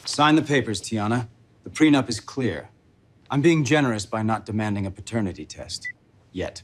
Sign the papers, Tiana. The prenup is clear. I'm being generous by not demanding a paternity test. Yet.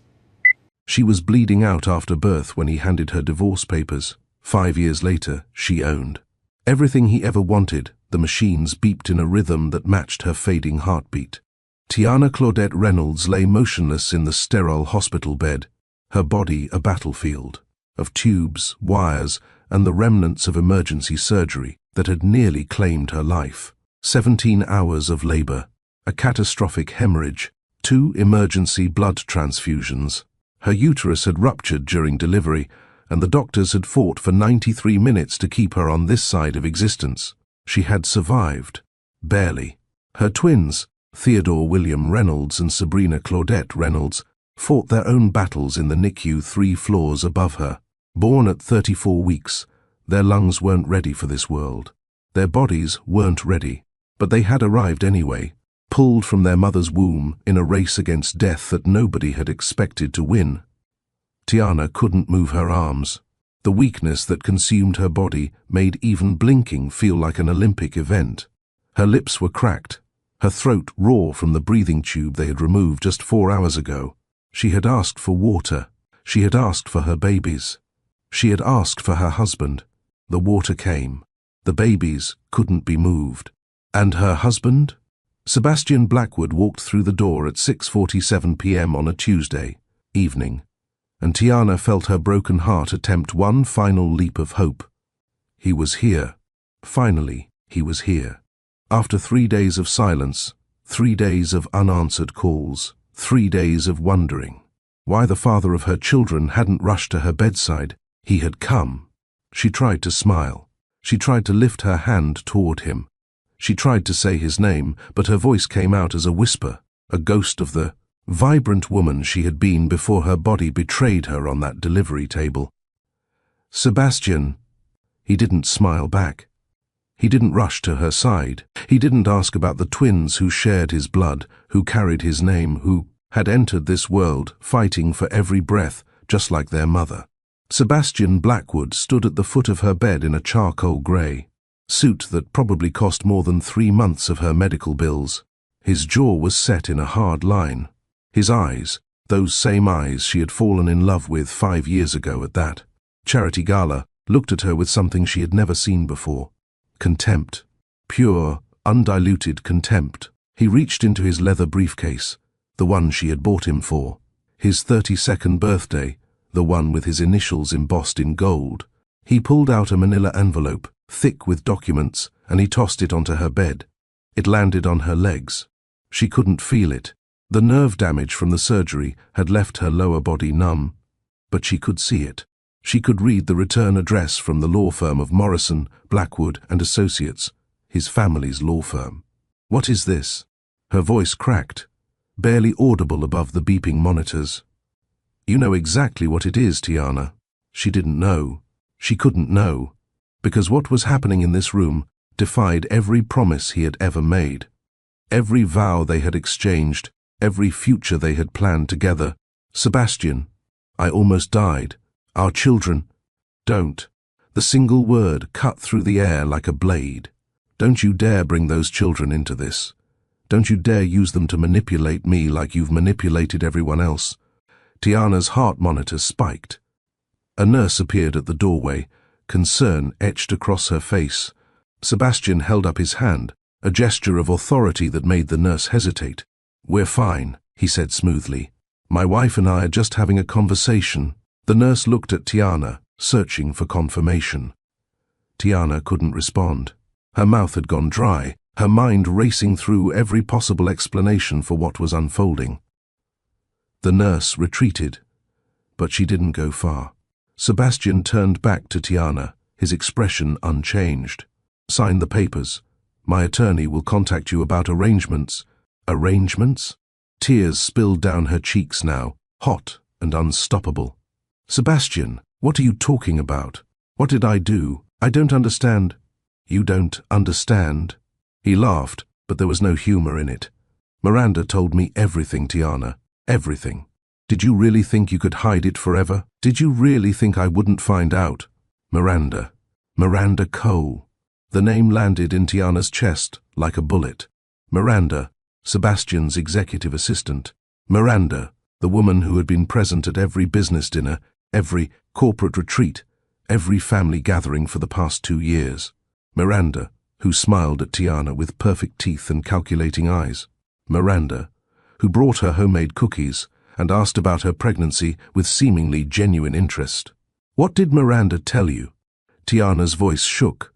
She was bleeding out after birth when he handed her divorce papers. 5 years later, she owned everything he ever wanted. The machines beeped in a rhythm that matched her fading heartbeat. Tiana Claudette Reynolds lay motionless in the sterile hospital bed, her body a battlefield of tubes, wires, and the remnants of emergency surgery that had nearly claimed her life. 17 hours of labor, a catastrophic hemorrhage, 2 emergency blood transfusions. Her uterus had ruptured during delivery, and the doctors had fought for 93 minutes to keep her on this side of existence. She had survived. Barely. Her twins, Theodore William Reynolds and Sabrina Claudette Reynolds, fought their own battles in the NICU 3 floors above her. Born at 34 weeks, their lungs weren't ready for this world. Their bodies weren't ready, but they had arrived anyway, pulled from their mother's womb in a race against death that nobody had expected to win. Tiana couldn't move her arms. The weakness that consumed her body made even blinking feel like an Olympic event. Her lips were cracked, her throat raw from the breathing tube they had removed just 4 hours ago. She had asked for water. She had asked for her babies. She had asked for her husband. The water came. The babies couldn't be moved. And her husband? Sebastian Blackwood walked through the door at 6:47 p.m. on a Tuesday evening, and Tiana felt her broken heart attempt one final leap of hope. He was here. Finally, he was here. After 3 days of silence, 3 days of unanswered calls, 3 days of wondering why the father of her children hadn't rushed to her bedside, he had come. She tried to smile. She tried to lift her hand toward him. She tried to say his name, but her voice came out as a whisper, a ghost of the vibrant woman she had been before her body betrayed her on that delivery table. Sebastian. He didn't smile back. He didn't rush to her side. He didn't ask about the twins who shared his blood, who carried his name, who had entered this world fighting for every breath, just like their mother. Sebastian Blackwood stood at the foot of her bed in a charcoal grey suit that probably cost more than 3 months of her medical bills. His jaw was set in a hard line. His eyes, those same eyes she had fallen in love with 5 years ago at that charity gala, looked at her with something she had never seen before. Contempt. Pure, undiluted contempt. He reached into his leather briefcase, the one she had bought him for. His 32nd birthday, the one with his initials embossed in gold. He pulled out a manila envelope, thick with documents, and he tossed it onto her bed. It landed on her legs. She couldn't feel it. The nerve damage from the surgery had left her lower body numb, but she could see it. She could read the return address from the law firm of Morrison, Blackwood and Associates, his family's law firm. What is this? Her voice cracked, barely audible above the beeping monitors. You know exactly what it is, Tiana. She didn't know. She couldn't know, because what was happening in this room defied every promise he had ever made, every vow they had exchanged, every future they had planned together. Sebastian, I almost died. Our children. Don't. The single word cut through the air like a blade. Don't you dare bring those children into this. Don't you dare use them to manipulate me like you've manipulated everyone else. Tiana's heart monitor spiked. A nurse appeared at the doorway, concern etched across her face. Sebastian held up his hand, a gesture of authority that made the nurse hesitate. We're fine, he said smoothly. My wife and I are just having a conversation. The nurse looked at Tiana, searching for confirmation. Tiana couldn't respond. Her mouth had gone dry, her mind racing through every possible explanation for what was unfolding. The nurse retreated, but she didn't go far. Sebastian turned back to Tiana, his expression unchanged. Sign the papers. My attorney will contact you about arrangements. Arrangements? Tears spilled down her cheeks now, hot and unstoppable. Sebastian, what are you talking about? What did I do? I don't understand. You don't understand? He laughed, but there was no humor in it. Miranda told me everything, Tiana. Everything. Did you really think you could hide it forever? Did you really think I wouldn't find out? Miranda. Miranda Cole. The name landed in Tiana's chest like a bullet. Miranda, Sebastian's executive assistant. Miranda, the woman who had been present at every business dinner, every corporate retreat, every family gathering for the past 2 years. Miranda, who smiled at Tiana with perfect teeth and calculating eyes. Miranda, who brought her homemade cookies and asked about her pregnancy with seemingly genuine interest. "What did Miranda tell you?" Tiana's voice shook,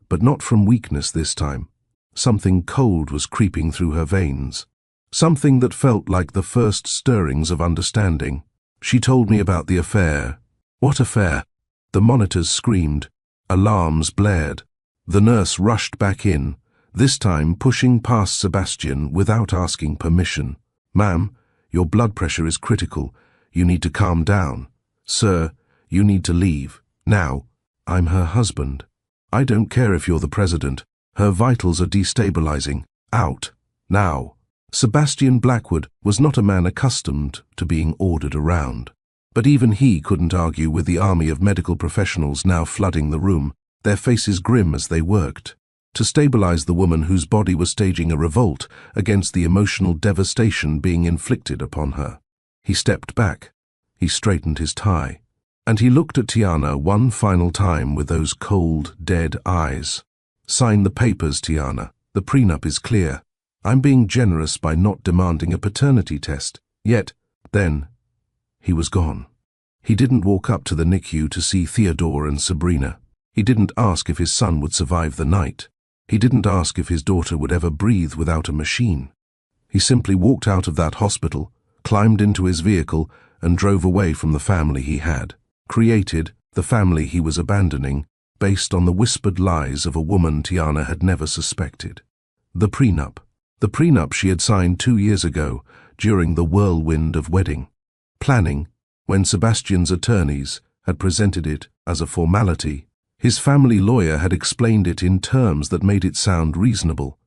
but not from weakness this time. Something cold was creeping through her veins. Something that felt like the first stirrings of understanding. "She told me about the affair." "What affair?" The monitors screamed. Alarms blared. The nurse rushed back in, this time pushing past Sebastian without asking permission. "Ma'am, your blood pressure is critical. You need to calm down. Sir, you need to leave. Now. I'm her husband. I don't care if you're the president. Her vitals are destabilizing. Out. Now." Sebastian Blackwood was not a man accustomed to being ordered around. But even he couldn't argue with the army of medical professionals now flooding the room, their faces grim as they worked, to stabilize the woman whose body was staging a revolt against the emotional devastation being inflicted upon her. He stepped back. He straightened his tie. And he looked at Tiana one final time with those cold, dead eyes. "Sign the papers, Tiana. The prenup is clear. I'm being generous by not demanding a paternity test." Yet, then, he was gone. He didn't walk up to the NICU to see Theodore and Sabrina. He didn't ask if his son would survive the night. He didn't ask if his daughter would ever breathe without a machine. He simply walked out of that hospital, climbed into his vehicle, and drove away from the family he had created, the family he was abandoning, based on the whispered lies of a woman Tiana had never suspected. The prenup. The prenup she had signed 2 years ago, during the whirlwind of wedding planning, when Sebastian's attorneys had presented it as a formality. His family lawyer had explained it in terms that made it sound reasonable.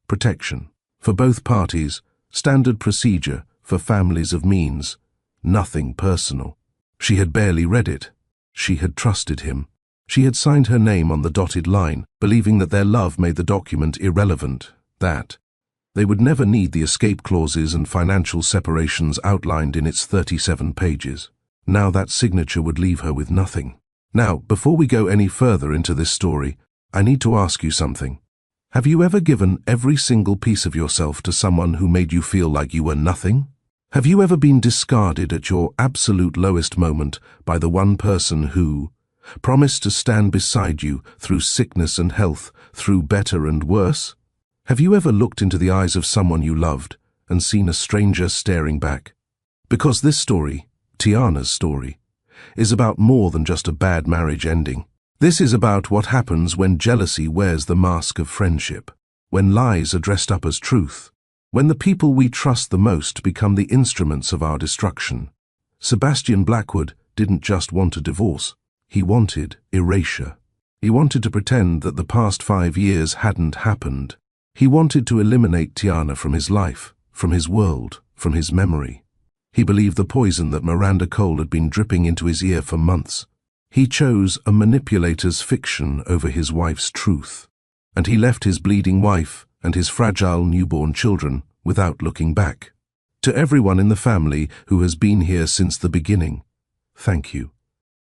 Protection for both parties, standard procedure for families of means, nothing personal. She had barely read it. She had trusted him. She had signed her name on the dotted line, believing that their love made the document irrelevant, that they would never need the escape clauses and financial separations outlined in its 37 pages. Now that signature would leave her with nothing. Now, before we go any further into this story, I need to ask you something. Have you ever given every single piece of yourself to someone who made you feel like you were nothing? Have you ever been discarded at your absolute lowest moment by the one person who promised to stand beside you through sickness and health, through better and worse? Have you ever looked into the eyes of someone you loved and seen a stranger staring back? Because this story, Tiana's story, is about more than just a bad marriage ending. This is about what happens when jealousy wears the mask of friendship, when lies are dressed up as truth, when the people we trust the most become the instruments of our destruction. Sebastian Blackwood didn't just want a divorce. He wanted erasure. He wanted to pretend that the past 5 years hadn't happened. He wanted to eliminate Tiana from his life, from his world, from his memory. He believed the poison that Miranda Cole had been dripping into his ear for months. He chose a manipulator's fiction over his wife's truth, and he left his bleeding wife and his fragile newborn children without looking back. To everyone in the family who has been here since the beginning, thank you.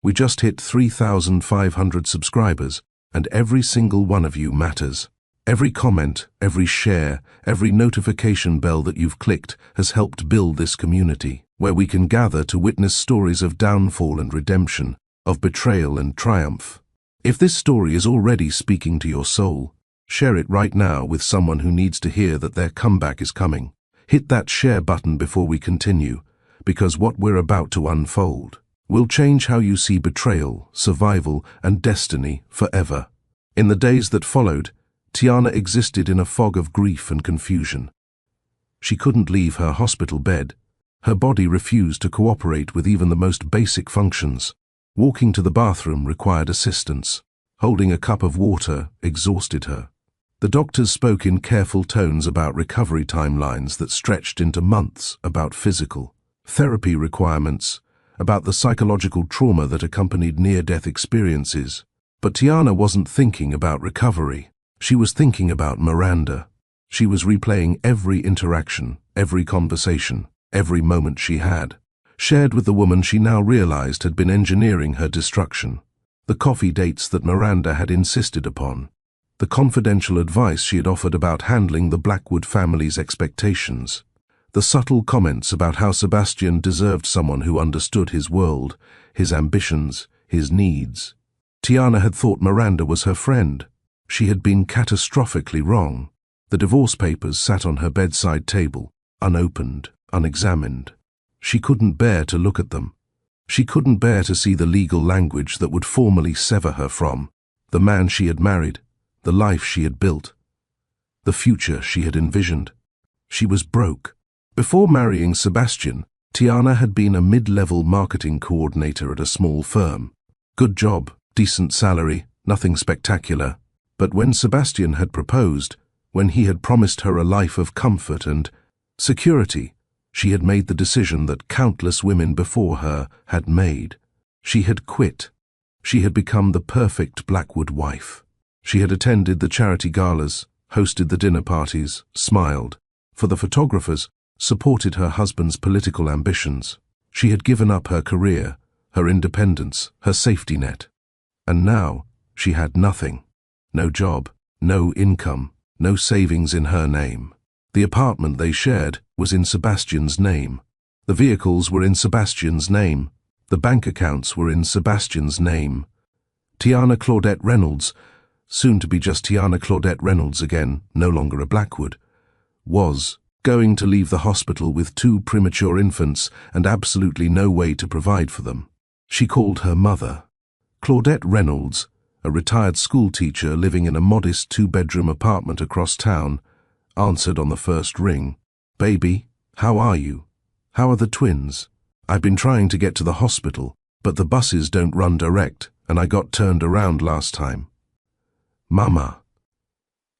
We just hit 3,500 subscribers, and every single one of you matters. Every comment, every share, every notification bell that you've clicked has helped build this community, where we can gather to witness stories of downfall and redemption, of betrayal and triumph. If this story is already speaking to your soul, share it right now with someone who needs to hear that their comeback is coming. Hit that share button before we continue, because what we're about to unfold will change how you see betrayal, survival, and destiny forever. In the days that followed, Tiana existed in a fog of grief and confusion. She couldn't leave her hospital bed. Her body refused to cooperate with even the most basic functions. Walking to the bathroom required assistance. Holding a cup of water exhausted her. The doctors spoke in careful tones about recovery timelines that stretched into months, about physical therapy requirements, about the psychological trauma that accompanied near-death experiences. But Tiana wasn't thinking about recovery. She was thinking about Miranda. She was replaying every interaction, every conversation, every moment she had, shared with the woman she now realized had been engineering her destruction. The coffee dates that Miranda had insisted upon. The confidential advice she had offered about handling the Blackwood family's expectations. The subtle comments about how Sebastian deserved someone who understood his world, his ambitions, his needs. Tiana had thought Miranda was her friend. She had been catastrophically wrong. The divorce papers sat on her bedside table, unopened, unexamined. She couldn't bear to look at them. She couldn't bear to see the legal language that would formally sever her from the man she had married, the life she had built, the future she had envisioned. She was broke. Before marrying Sebastian, Tiana had been a mid-level marketing coordinator at a small firm. Good job, decent salary, nothing spectacular. But when Sebastian had proposed, when he had promised her a life of comfort and security, she had made the decision that countless women before her had made. She had quit. She had become the perfect Blackwood wife. She had attended the charity galas, hosted the dinner parties, smiled. For the photographers, supported her husband's political ambitions. She had given up her career, her independence, her safety net. And now she had nothing. No job, no income, no savings in her name. The apartment they shared was in Sebastian's name. The vehicles were in Sebastian's name. The bank accounts were in Sebastian's name. Tiana Claudette Reynolds, soon to be just Tiana Claudette Reynolds again, no longer a Blackwood, was going to leave the hospital with 2 premature infants and absolutely no way to provide for them. She called her mother. Claudette Reynolds, a retired school teacher living in a modest 2-bedroom apartment across town, answered on the first ring. "Baby, how are you? How are the twins? I've been trying to get to the hospital, but the buses don't run direct, and I got turned around last time." "Mama."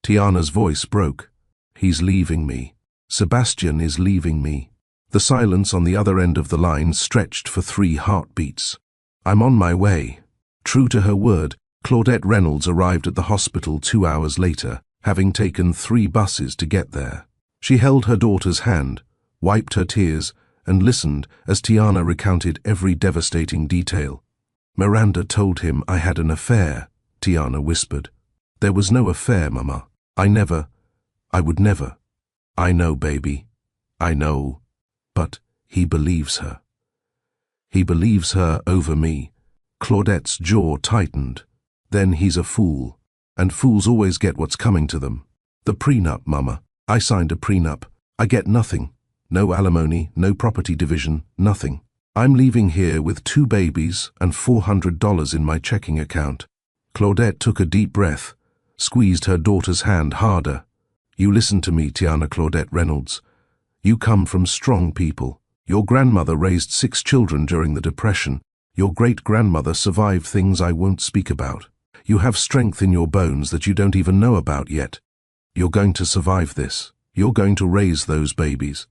Tiana's voice broke. "He's leaving me. Sebastian is leaving me." The silence on the other end of the line stretched for 3 heartbeats. "I'm on my way." True to her word, Claudette Reynolds arrived at the hospital 2 hours later, having taken 3 buses to get there. She held her daughter's hand, wiped her tears, and listened as Tiana recounted every devastating detail. "Miranda told him I had an affair," Tiana whispered. "There was no affair, Mama. I would never. I know, baby. I know. But he believes her. He believes her over me." Claudette's jaw tightened. "Then he's a fool. And fools always get what's coming to them. The prenup, Mama. I signed a prenup. I get nothing. No alimony, no property division, nothing. I'm leaving here with 2 babies and $400 in my checking account." Claudette took a deep breath, squeezed her daughter's hand harder. "You listen to me, Tiana Claudette Reynolds. You come from strong people. Your grandmother raised 6 children during the Depression. Your great-grandmother survived things I won't speak about. You have strength in your bones that you don't even know about yet. You're going to survive this. You're going to raise those babies.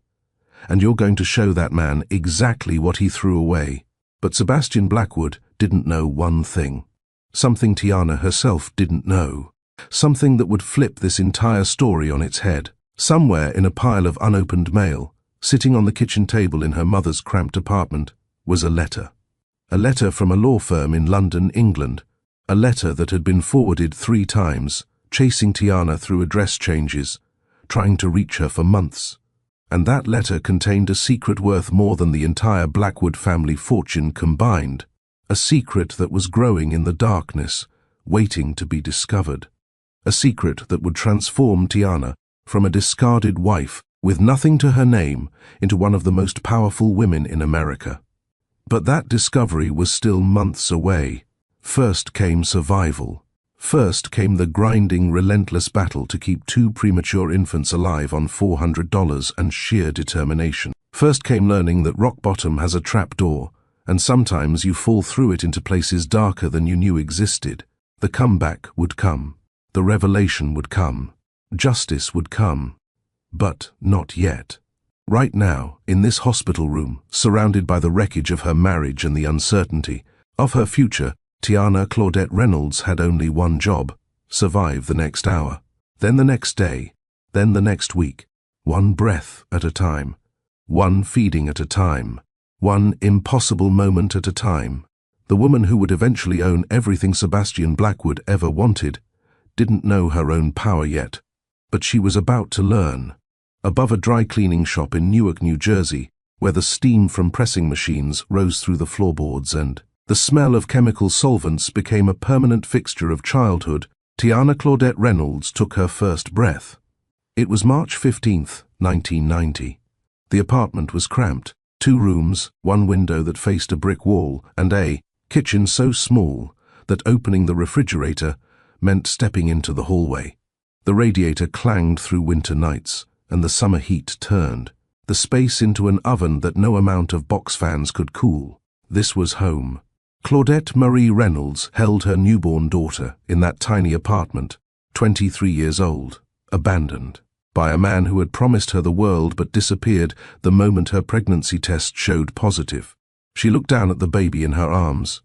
And you're going to show that man exactly what he threw away." But Sebastian Blackwood didn't know one thing. Something Tiana herself didn't know. Something that would flip this entire story on its head. Somewhere in a pile of unopened mail, sitting on the kitchen table in her mother's cramped apartment, was a letter. A letter from a law firm in London, England. A letter that had been forwarded 3 times, chasing Tiana through address changes, trying to reach her for months. And that letter contained a secret worth more than the entire Blackwood family fortune combined. A secret that was growing in the darkness, waiting to be discovered. A secret that would transform Tiana from a discarded wife with nothing to her name into one of the most powerful women in America. But that discovery was still months away. First came survival. First came the grinding, relentless battle to keep 2 premature infants alive on $400 and sheer determination. First came learning that rock bottom has a trap door, and sometimes you fall through it into places darker than you knew existed. The comeback would come. The revelation would come. Justice would come. But not yet. Right now, in this hospital room, surrounded by the wreckage of her marriage and the uncertainty of her future, Tiana Claudette Reynolds had only one job: survive the next hour, then the next day, then the next week, one breath at a time, one feeding at a time, one impossible moment at a time. The woman who would eventually own everything Sebastian Blackwood ever wanted didn't know her own power yet, but she was about to learn. Above a dry cleaning shop in Newark, New Jersey, where the steam from pressing machines rose through the floorboards and the smell of chemical solvents became a permanent fixture of childhood, Tiana Claudette Reynolds took her first breath. It was March 15th, 1990. The apartment was cramped. 2 rooms, 1 window that faced a brick wall, and a kitchen so small that opening the refrigerator meant stepping into the hallway. The radiator clanged through winter nights, and the summer heat turned the space into an oven that no amount of box fans could cool. This was home. Claudette Marie Reynolds held her newborn daughter in that tiny apartment, 23 years old, abandoned by a man who had promised her the world but disappeared the moment her pregnancy test showed positive. She looked down at the baby in her arms,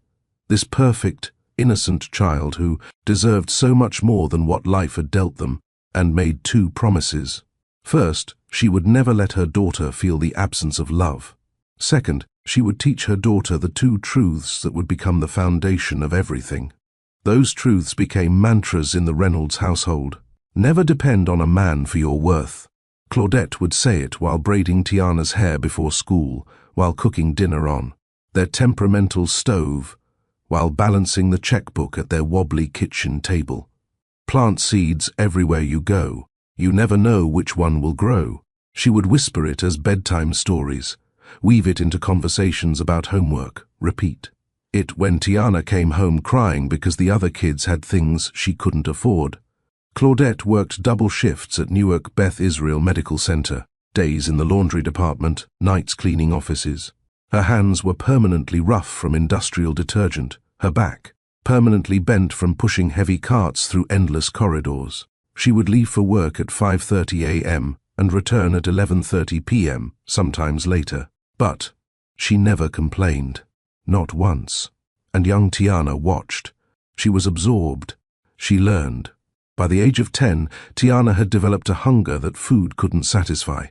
this perfect, innocent child who deserved so much more than what life had dealt them, and made 2 promises. First, she would never let her daughter feel the absence of love. Second, she would teach her daughter the 2 truths that would become the foundation of everything. Those truths became mantras in the Reynolds household. Never depend on a man for your worth. Claudette would say it while braiding Tiana's hair before school, while cooking dinner on their temperamental stove, while balancing the checkbook at their wobbly kitchen table. Plant seeds everywhere you go. You never know which one will grow. She would whisper it as bedtime stories, weave it into conversations about homework, repeat it when Tiana came home crying because the other kids had things she couldn't afford. Claudette worked double shifts at Newark Beth Israel Medical Center, days in the laundry department, nights cleaning offices. Her hands were permanently rough from industrial detergent, her back permanently bent from pushing heavy carts through endless corridors. She would leave for work at 5:30 a.m. and return at 11:30 p.m., sometimes later. But she never complained, not once. And young Tiana watched. She was absorbed. She learned. By the age of 10, Tiana had developed a hunger that food couldn't satisfy.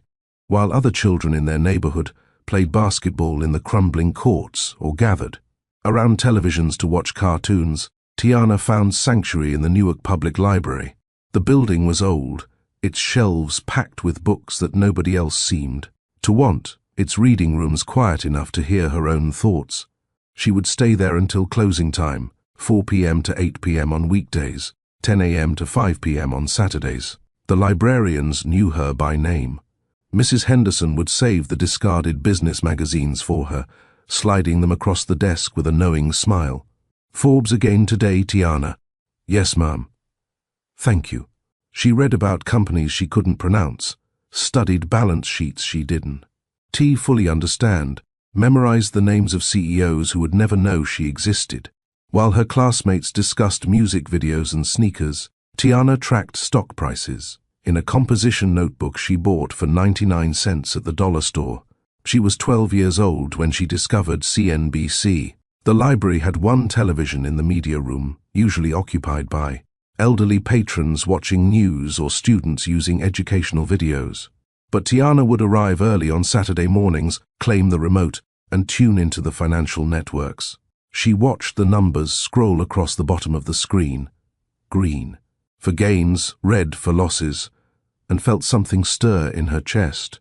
While other children in their neighborhood played basketball in the crumbling courts or gathered around televisions to watch cartoons, Tiana found sanctuary in the Newark Public Library. The building was old, its shelves packed with books that nobody else seemed to want, its reading rooms quiet enough to hear her own thoughts. She would stay there until closing time, 4 p.m. to 8 p.m. on weekdays, 10 a.m. to 5 p.m. on Saturdays. The librarians knew her by name. Mrs. Henderson would save the discarded business magazines for her, sliding them across the desk with a knowing smile. Forbes again today, Tiana. Yes, ma'am. Thank you. She read about companies she couldn't pronounce, studied balance sheets she didn't fully understand, memorized the names of CEOs who would never know she existed. While her classmates discussed music videos and sneakers, Tiana tracked stock prices in a composition notebook she bought for 99 cents at the dollar store. She was 12 years old when she discovered CNBC. The library had 1 television in the media room, usually occupied by elderly patrons watching news or students using educational videos. But Tiana would arrive early on Saturday mornings, claim the remote, and tune into the financial networks. She watched the numbers scroll across the bottom of the screen. Green for gains, red for losses, and felt something stir in her chest.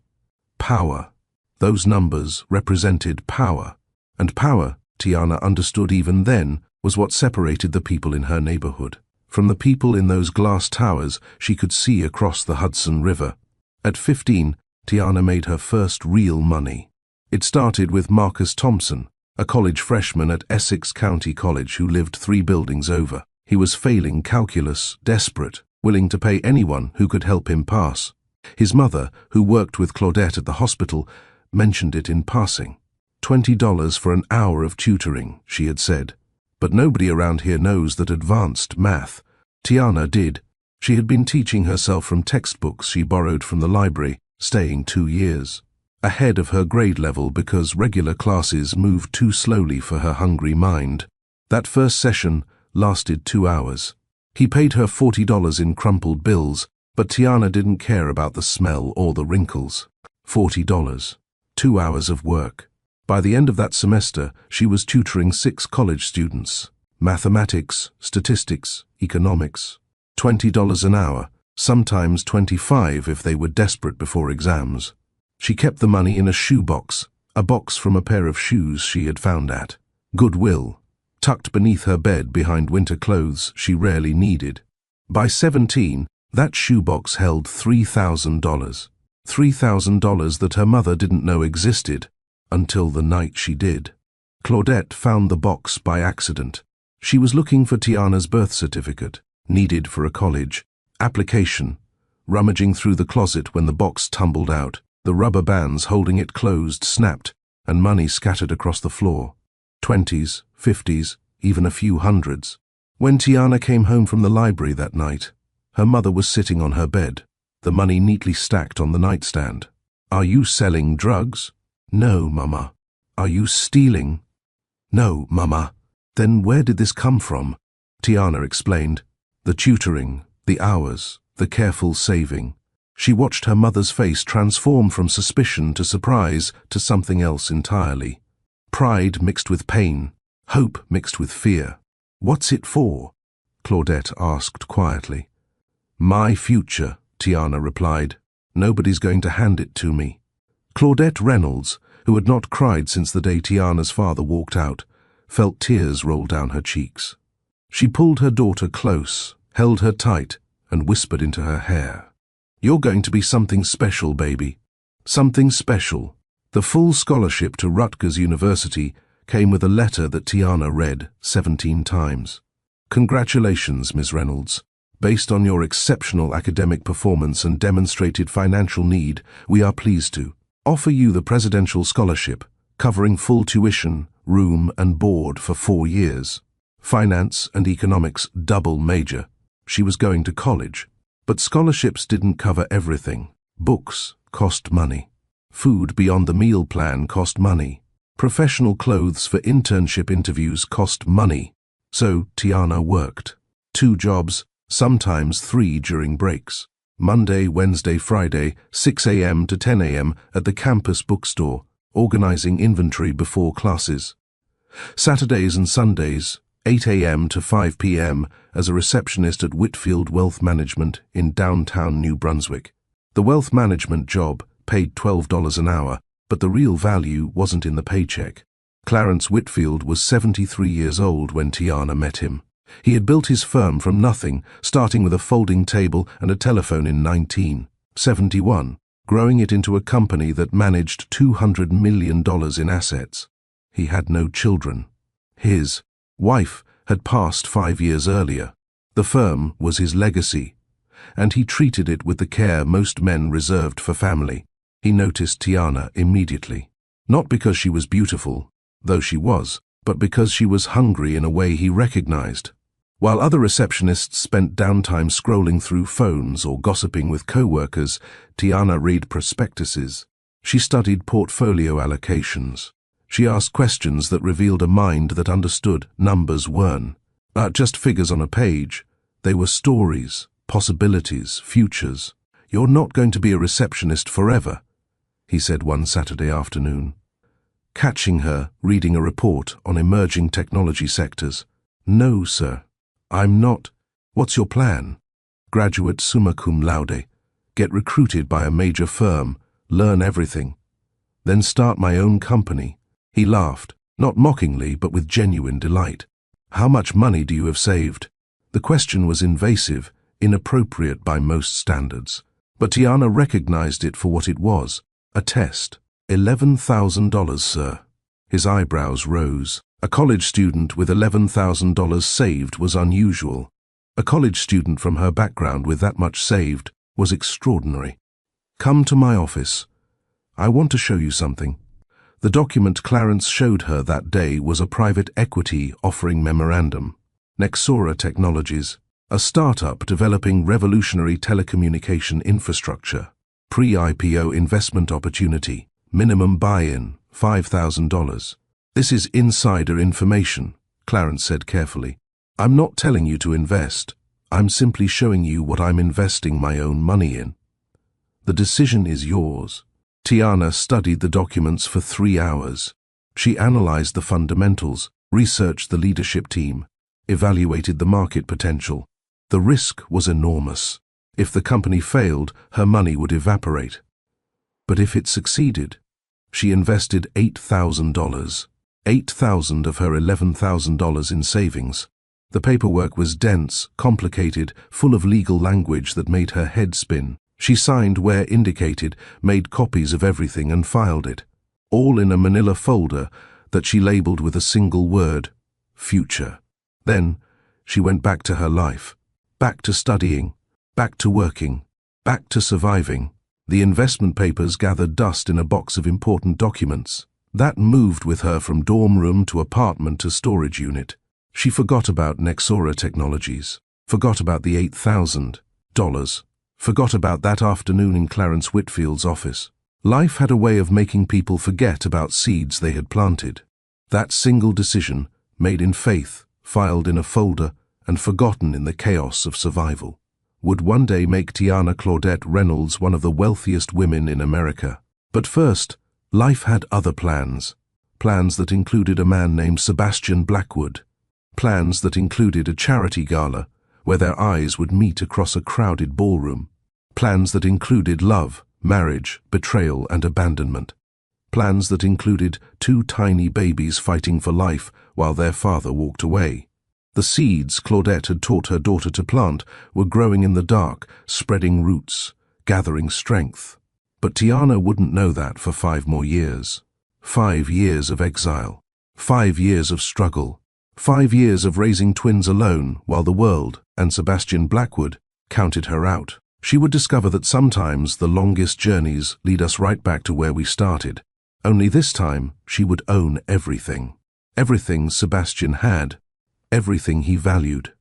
Power. Those numbers represented power. And power, Tiana understood even then, was what separated the people in her neighborhood from the people in those glass towers she could see across the Hudson River. At 15, Tiana made her first real money. It started with Marcus Thompson, a college freshman at Essex County College who lived 3 buildings over. He was failing calculus, desperate, willing to pay anyone who could help him pass. His mother, who worked with Claudette at the hospital, mentioned it in passing. $20 for an hour of tutoring, she had said. But nobody around here knows that advanced math. Tiana did. She had been teaching herself from textbooks she borrowed from the library, staying 2 years ahead of her grade level because regular classes moved too slowly for her hungry mind. That first session lasted 2 hours. He paid her $40 in crumpled bills, but Tiana didn't care about the smell or the wrinkles. $40. 2 hours of work. By the end of that semester, she was tutoring 6 college students. Mathematics, statistics, economics. $20 an hour, sometimes $25 if they were desperate before exams. She kept the money in a shoebox, a box from a pair of shoes she had found at Goodwill, tucked beneath her bed behind winter clothes she rarely needed. By 17, that shoebox held $3,000. $3,000 that her mother didn't know existed until the night she did. Claudette found the box by accident. She was looking for Tiana's birth certificate, needed for a college application, rummaging through the closet when the box tumbled out. The rubber bands holding it closed snapped, and money scattered across the floor. 20s, 50s, even a few hundreds. When Tiana came home from the library that night, her mother was sitting on her bed, the money neatly stacked on the nightstand. "Are you selling drugs?" "No, Mama." "Are you stealing?" "No, Mama." "Then where did this come from?" Tiana explained. The tutoring, the hours, the careful saving. She watched her mother's face transform from suspicion to surprise to something else entirely. Pride mixed with pain, hope mixed with fear. "What's it for?" Claudette asked quietly. "My future," Tiana replied. "Nobody's going to hand it to me." Claudette Reynolds, who had not cried since the day Tiana's father walked out, felt tears roll down her cheeks. She pulled her daughter close, held her tight, and whispered into her hair. "You're going to be something special, baby. Something special." The full scholarship to Rutgers University came with a letter that Tiana read 17 times. "Congratulations, Ms. Reynolds. Based on your exceptional academic performance and demonstrated financial need, we are pleased to offer you the Presidential Scholarship, covering full tuition, room and board for 4 years. Finance and economics double major." She was going to college. But scholarships didn't cover everything. Books cost money. Food beyond the meal plan cost money. Professional clothes for internship interviews cost money. So Tiana worked. 2 jobs, sometimes 3 during breaks. Monday, Wednesday, Friday, 6 a.m. to 10 a.m. at the campus bookstore, organizing inventory before classes. Saturdays and Sundays, 8 a.m. to 5 p.m. as a receptionist at Whitfield Wealth Management in downtown New Brunswick. The wealth management job paid $12 an hour, but the real value wasn't in the paycheck. Clarence Whitfield was 73 years old when Tiana met him. He had built his firm from nothing, starting with a folding table and a telephone in 1971, growing it into a company that managed $200 million in assets. He had no children. His wife had passed 5 years earlier. The firm was his legacy, and he treated it with the care most men reserved for family. He noticed Tiana immediately. Not because she was beautiful, though she was, but because she was hungry in a way he recognized. While other receptionists spent downtime scrolling through phones or gossiping with co-workers, Tiana read prospectuses. She studied portfolio allocations. She asked questions that revealed a mind that understood numbers weren't just figures on a page. They were stories, possibilities, futures. "You're not going to be a receptionist forever," he said one Saturday afternoon, catching her reading a report on emerging technology sectors. "No, sir. I'm not." "What's your plan?" "Graduate summa cum laude. Get recruited by a major firm, learn everything. Then start my own company." He laughed, not mockingly but with genuine delight. "How much money do you have saved?" The question was invasive, inappropriate by most standards. But Tiana recognized it for what it was, a test. $11,000, sir." His eyebrows rose. A college student with $11,000 saved was unusual. A college student from her background with that much saved was extraordinary. "Come to my office. I want to show you something." The document Clarence showed her that day was a private equity offering memorandum. Nexora Technologies, a startup developing revolutionary telecommunication infrastructure. Pre-IPO investment opportunity. Minimum buy-in, $5,000. "This is insider information," Clarence said carefully. "I'm not telling you to invest. I'm simply showing you what I'm investing my own money in. The decision is yours. Tiana studied the documents for 3 hours. She analyzed the fundamentals, researched the leadership team, evaluated the market potential. The risk was enormous. If the company failed, her money would evaporate. But if it succeeded, she invested $8,000. $8,000 of her $11,000 in savings. The paperwork was dense, complicated, full of legal language that made her head spin. She signed where indicated, made copies of everything and filed it, all in a manila folder that she labeled with a single word, future. Then she went back to her life, back to studying, back to working, back to surviving. The investment papers gathered dust in a box of important documents. That moved with her from dorm room to apartment to storage unit. She forgot about Nexora Technologies, forgot about the $8,000, forgot about that afternoon in Clarence Whitfield's office. Life had a way of making people forget about seeds they had planted. That single decision, made in faith, filed in a folder, and forgotten in the chaos of survival, would one day make Tiana Claudette Reynolds one of the wealthiest women in America. But first, life had other plans. Plans that included a man named Sebastian Blackwood. Plans that included a charity gala, where their eyes would meet across a crowded ballroom. Plans that included love, marriage, betrayal, and abandonment. Plans that included 2 tiny babies fighting for life while their father walked away. The seeds Claudette had taught her daughter to plant were growing in the dark, spreading roots, gathering strength. But Tiana wouldn't know that for 5 more years. 5 years of exile. 5 years of struggle. 5 years of raising twins alone while the world and Sebastian Blackwood counted her out. She would discover that sometimes the longest journeys lead us right back to where we started. Only this time she would own everything. Everything Sebastian had. Everything he valued.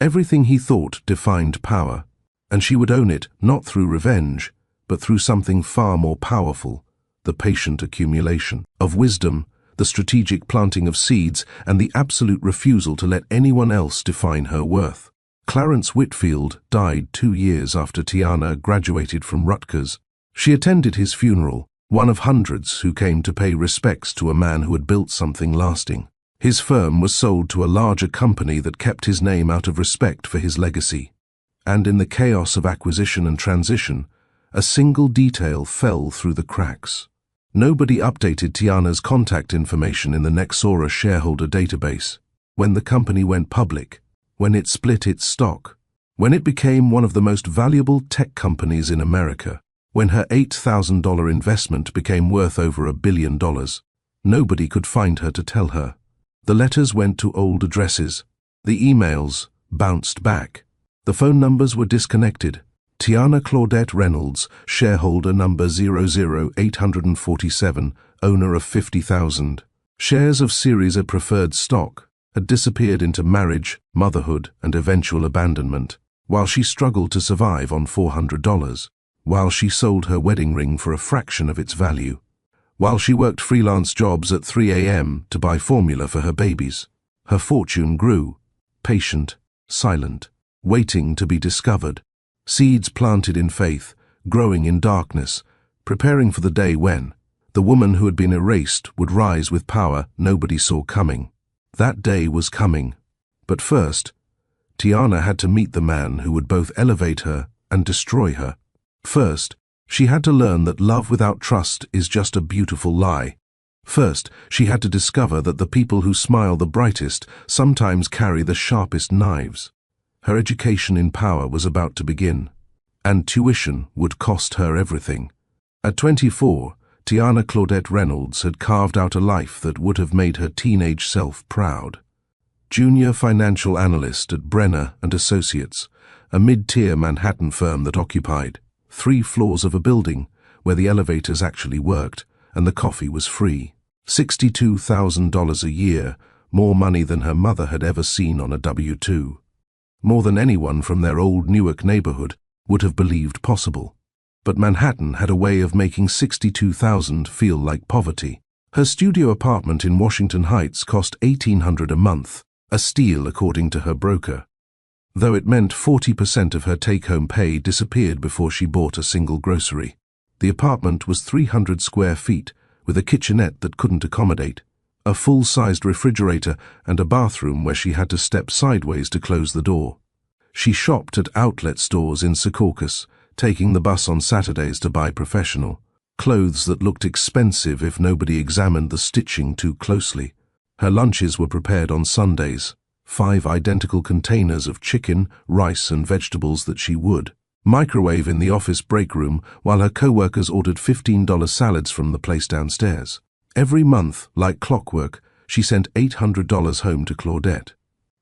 Everything he thought defined power. And she would own it not through revenge, but through something far more powerful, the patient accumulation of wisdom, the strategic planting of seeds, and the absolute refusal to let anyone else define her worth. Clarence Whitfield died 2 years after Tiana graduated from Rutgers. She attended his funeral, one of hundreds who came to pay respects to a man who had built something lasting. His firm was sold to a larger company that kept his name out of respect for his legacy. And in the chaos of acquisition and transition, a single detail fell through the cracks. Nobody updated Tiana's contact information in the Nexora shareholder database. When the company went public, when it split its stock, when it became one of the most valuable tech companies in America, when her $8,000 investment became worth over $1 billion, nobody could find her to tell her. The letters went to old addresses. The emails bounced back. The phone numbers were disconnected. Tiana Claudette Reynolds, shareholder number 00847, owner of 50,000 shares of Series A preferred stock, had disappeared into marriage, motherhood, and eventual abandonment, while she struggled to survive on $400, while she sold her wedding ring for a fraction of its value, while she worked freelance jobs at 3 a.m. to buy formula for her babies. Her fortune grew, patient, silent, waiting to be discovered. Seeds planted in faith, growing in darkness, preparing for the day when the woman who had been erased would rise with power nobody saw coming. That day was coming. But first, Tiana had to meet the man who would both elevate her and destroy her. First, she had to learn that love without trust is just a beautiful lie. First, she had to discover that the people who smile the brightest sometimes carry the sharpest knives. Her education in power was about to begin, and tuition would cost her everything. At 24, Tiana Claudette Reynolds had carved out a life that would have made her teenage self proud. Junior financial analyst at Brenner & Associates, a mid-tier Manhattan firm that occupied 3 floors of a building where the elevators actually worked and the coffee was free. $62,000 a year, more money than her mother had ever seen on a W-2. More than anyone from their old Newark neighborhood would have believed possible. But Manhattan had a way of making $62,000 feel like poverty. Her studio apartment in Washington Heights cost $1,800 a month, a steal according to her broker. though it meant 40% of her take-home pay disappeared before she bought a single grocery. The apartment was 300 square feet, with a kitchenette that couldn't accommodate, a full-sized refrigerator and a bathroom where she had to step sideways to close the door. She shopped at outlet stores in Secaucus, taking the bus on Saturdays to buy professional clothes that looked expensive if nobody examined the stitching too closely. Her lunches were prepared on Sundays, 5 identical containers of chicken, rice and vegetables that she would microwave in the office break room while her co-workers ordered $15 salads from the place downstairs. Every month, like clockwork, she sent $800 home to Claudette.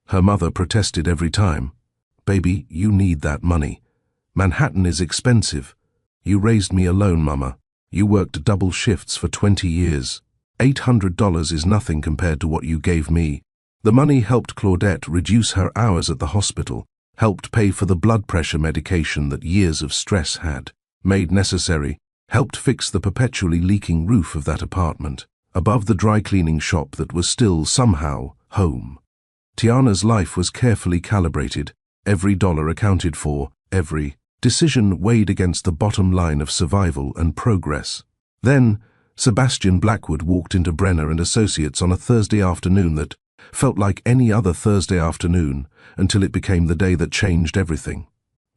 Her mother protested every time. "Baby, you need that money. Manhattan is expensive. You raised me alone, Mama. You worked double shifts for 20 years. $800 is nothing compared to what you gave me." The money helped Claudette reduce her hours at the hospital, helped pay for the blood pressure medication that years of stress had made necessary, helped fix the perpetually leaking roof of that apartment, above the dry cleaning shop that was still somehow home. Tiana's life was carefully calibrated, every dollar accounted for, every decision weighed against the bottom line of survival and progress. Then, Sebastian Blackwood walked into Brenner and Associates on a Thursday afternoon that felt like any other Thursday afternoon until it became the day that changed everything.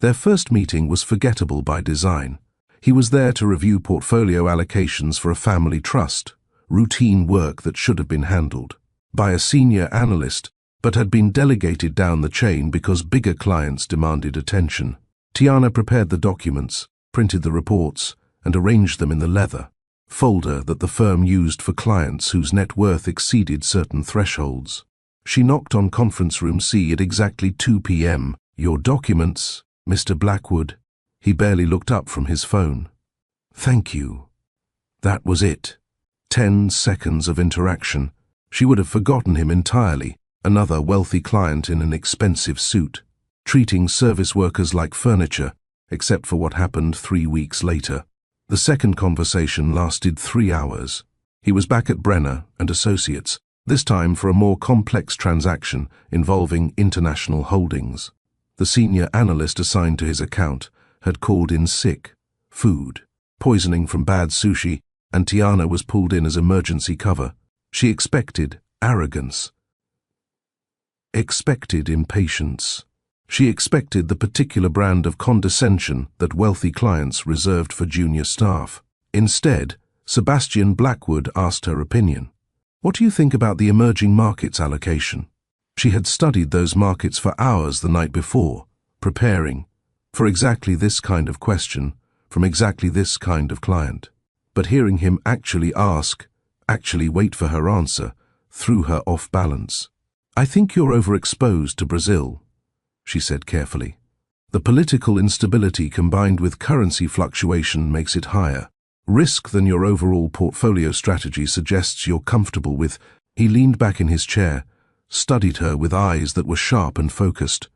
Their first meeting was forgettable by design. He was there to review portfolio allocations for a family trust, routine work that should have been handled by a senior analyst but had been delegated down the chain because bigger clients demanded attention. Tiana prepared the documents, printed the reports, and arranged them in the leather folder that the firm used for clients whose net worth exceeded certain thresholds. She knocked on conference room C at exactly 2 p.m. "Your documents, Mr. Blackwood." He barely looked up from his phone. "Thank you." That was it. 10 seconds of interaction. She would have forgotten him entirely, another wealthy client in an expensive suit, treating service workers like furniture, except for what happened 3 weeks later. The second conversation lasted 3 hours. He was back at Brenner and Associates, this time for a more complex transaction involving international holdings. The senior analyst assigned to his account had called in sick, food poisoning from bad sushi, and Tiana was pulled in as emergency cover. She expected arrogance, expected impatience. She expected the particular brand of condescension that wealthy clients reserved for junior staff. Instead, Sebastian Blackwood asked her opinion. "What do you think about the emerging markets allocation?" She had studied those markets for hours the night before, preparing for exactly this kind of question from exactly this kind of client. But hearing him actually wait for her answer, threw her off balance. "I think you're overexposed to Brazil," she said carefully. "The political instability combined with currency fluctuation makes it higher risk than your overall portfolio strategy suggests you're comfortable with." He leaned back in his chair, studied her with eyes that were sharp and focused.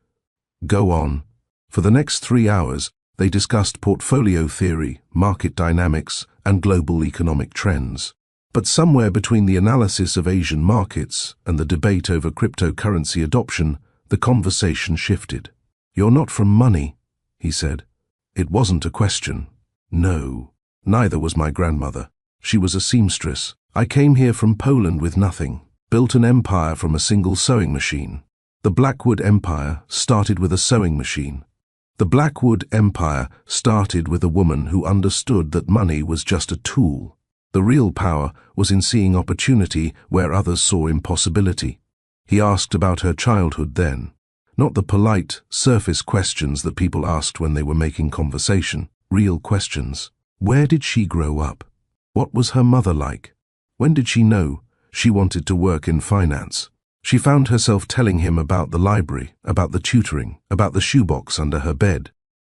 "Go on." For the next 3 hours, they discussed portfolio theory, market dynamics, and global economic trends. But somewhere between the analysis of Asian markets and the debate over cryptocurrency adoption, the conversation shifted. "You're not from money," he said. It wasn't a question. No, neither was my grandmother. She was a seamstress. I came here from Poland with nothing, built an empire from a single sewing machine. The Blackwood Empire started with a sewing machine. The Blackwood Empire started with a woman who understood that money was just a tool. The real power was in seeing opportunity where others saw impossibility. He asked about her childhood then, not the polite, surface questions that people asked when they were making conversation, real questions. Where did she grow up? What was her mother like? When did she know she wanted to work in finance? She found herself telling him about the library, about the tutoring, about the shoebox under her bed.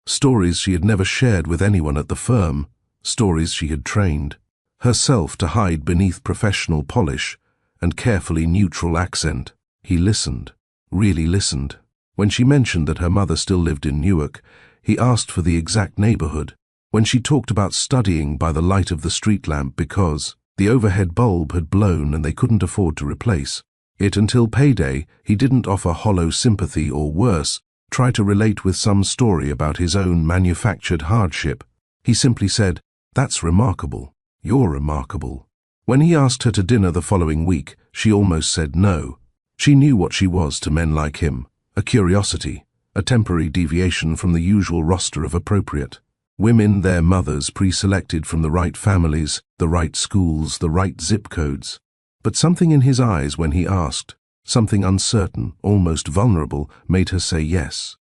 Stories she had never shared with anyone at the firm, stories she had trained herself to hide beneath professional polish and carefully neutral accent. He listened, really listened. When she mentioned that her mother still lived in Newark, he asked for the exact neighborhood. When she talked about studying by the light of the street lamp because the overhead bulb had blown and they couldn't afford to replace it until payday, he didn't offer hollow sympathy or worse, try to relate with some story about his own manufactured hardship. He simply said, "That's remarkable. You're remarkable." When he asked her to dinner the following week, she almost said no. She knew what she was to men like him, a curiosity, a temporary deviation from the usual roster of appropriate. Women, their mothers, pre-selected from the right families, the right schools, the right zip codes. But something in his eyes when he asked, something uncertain, almost vulnerable, made her say yes.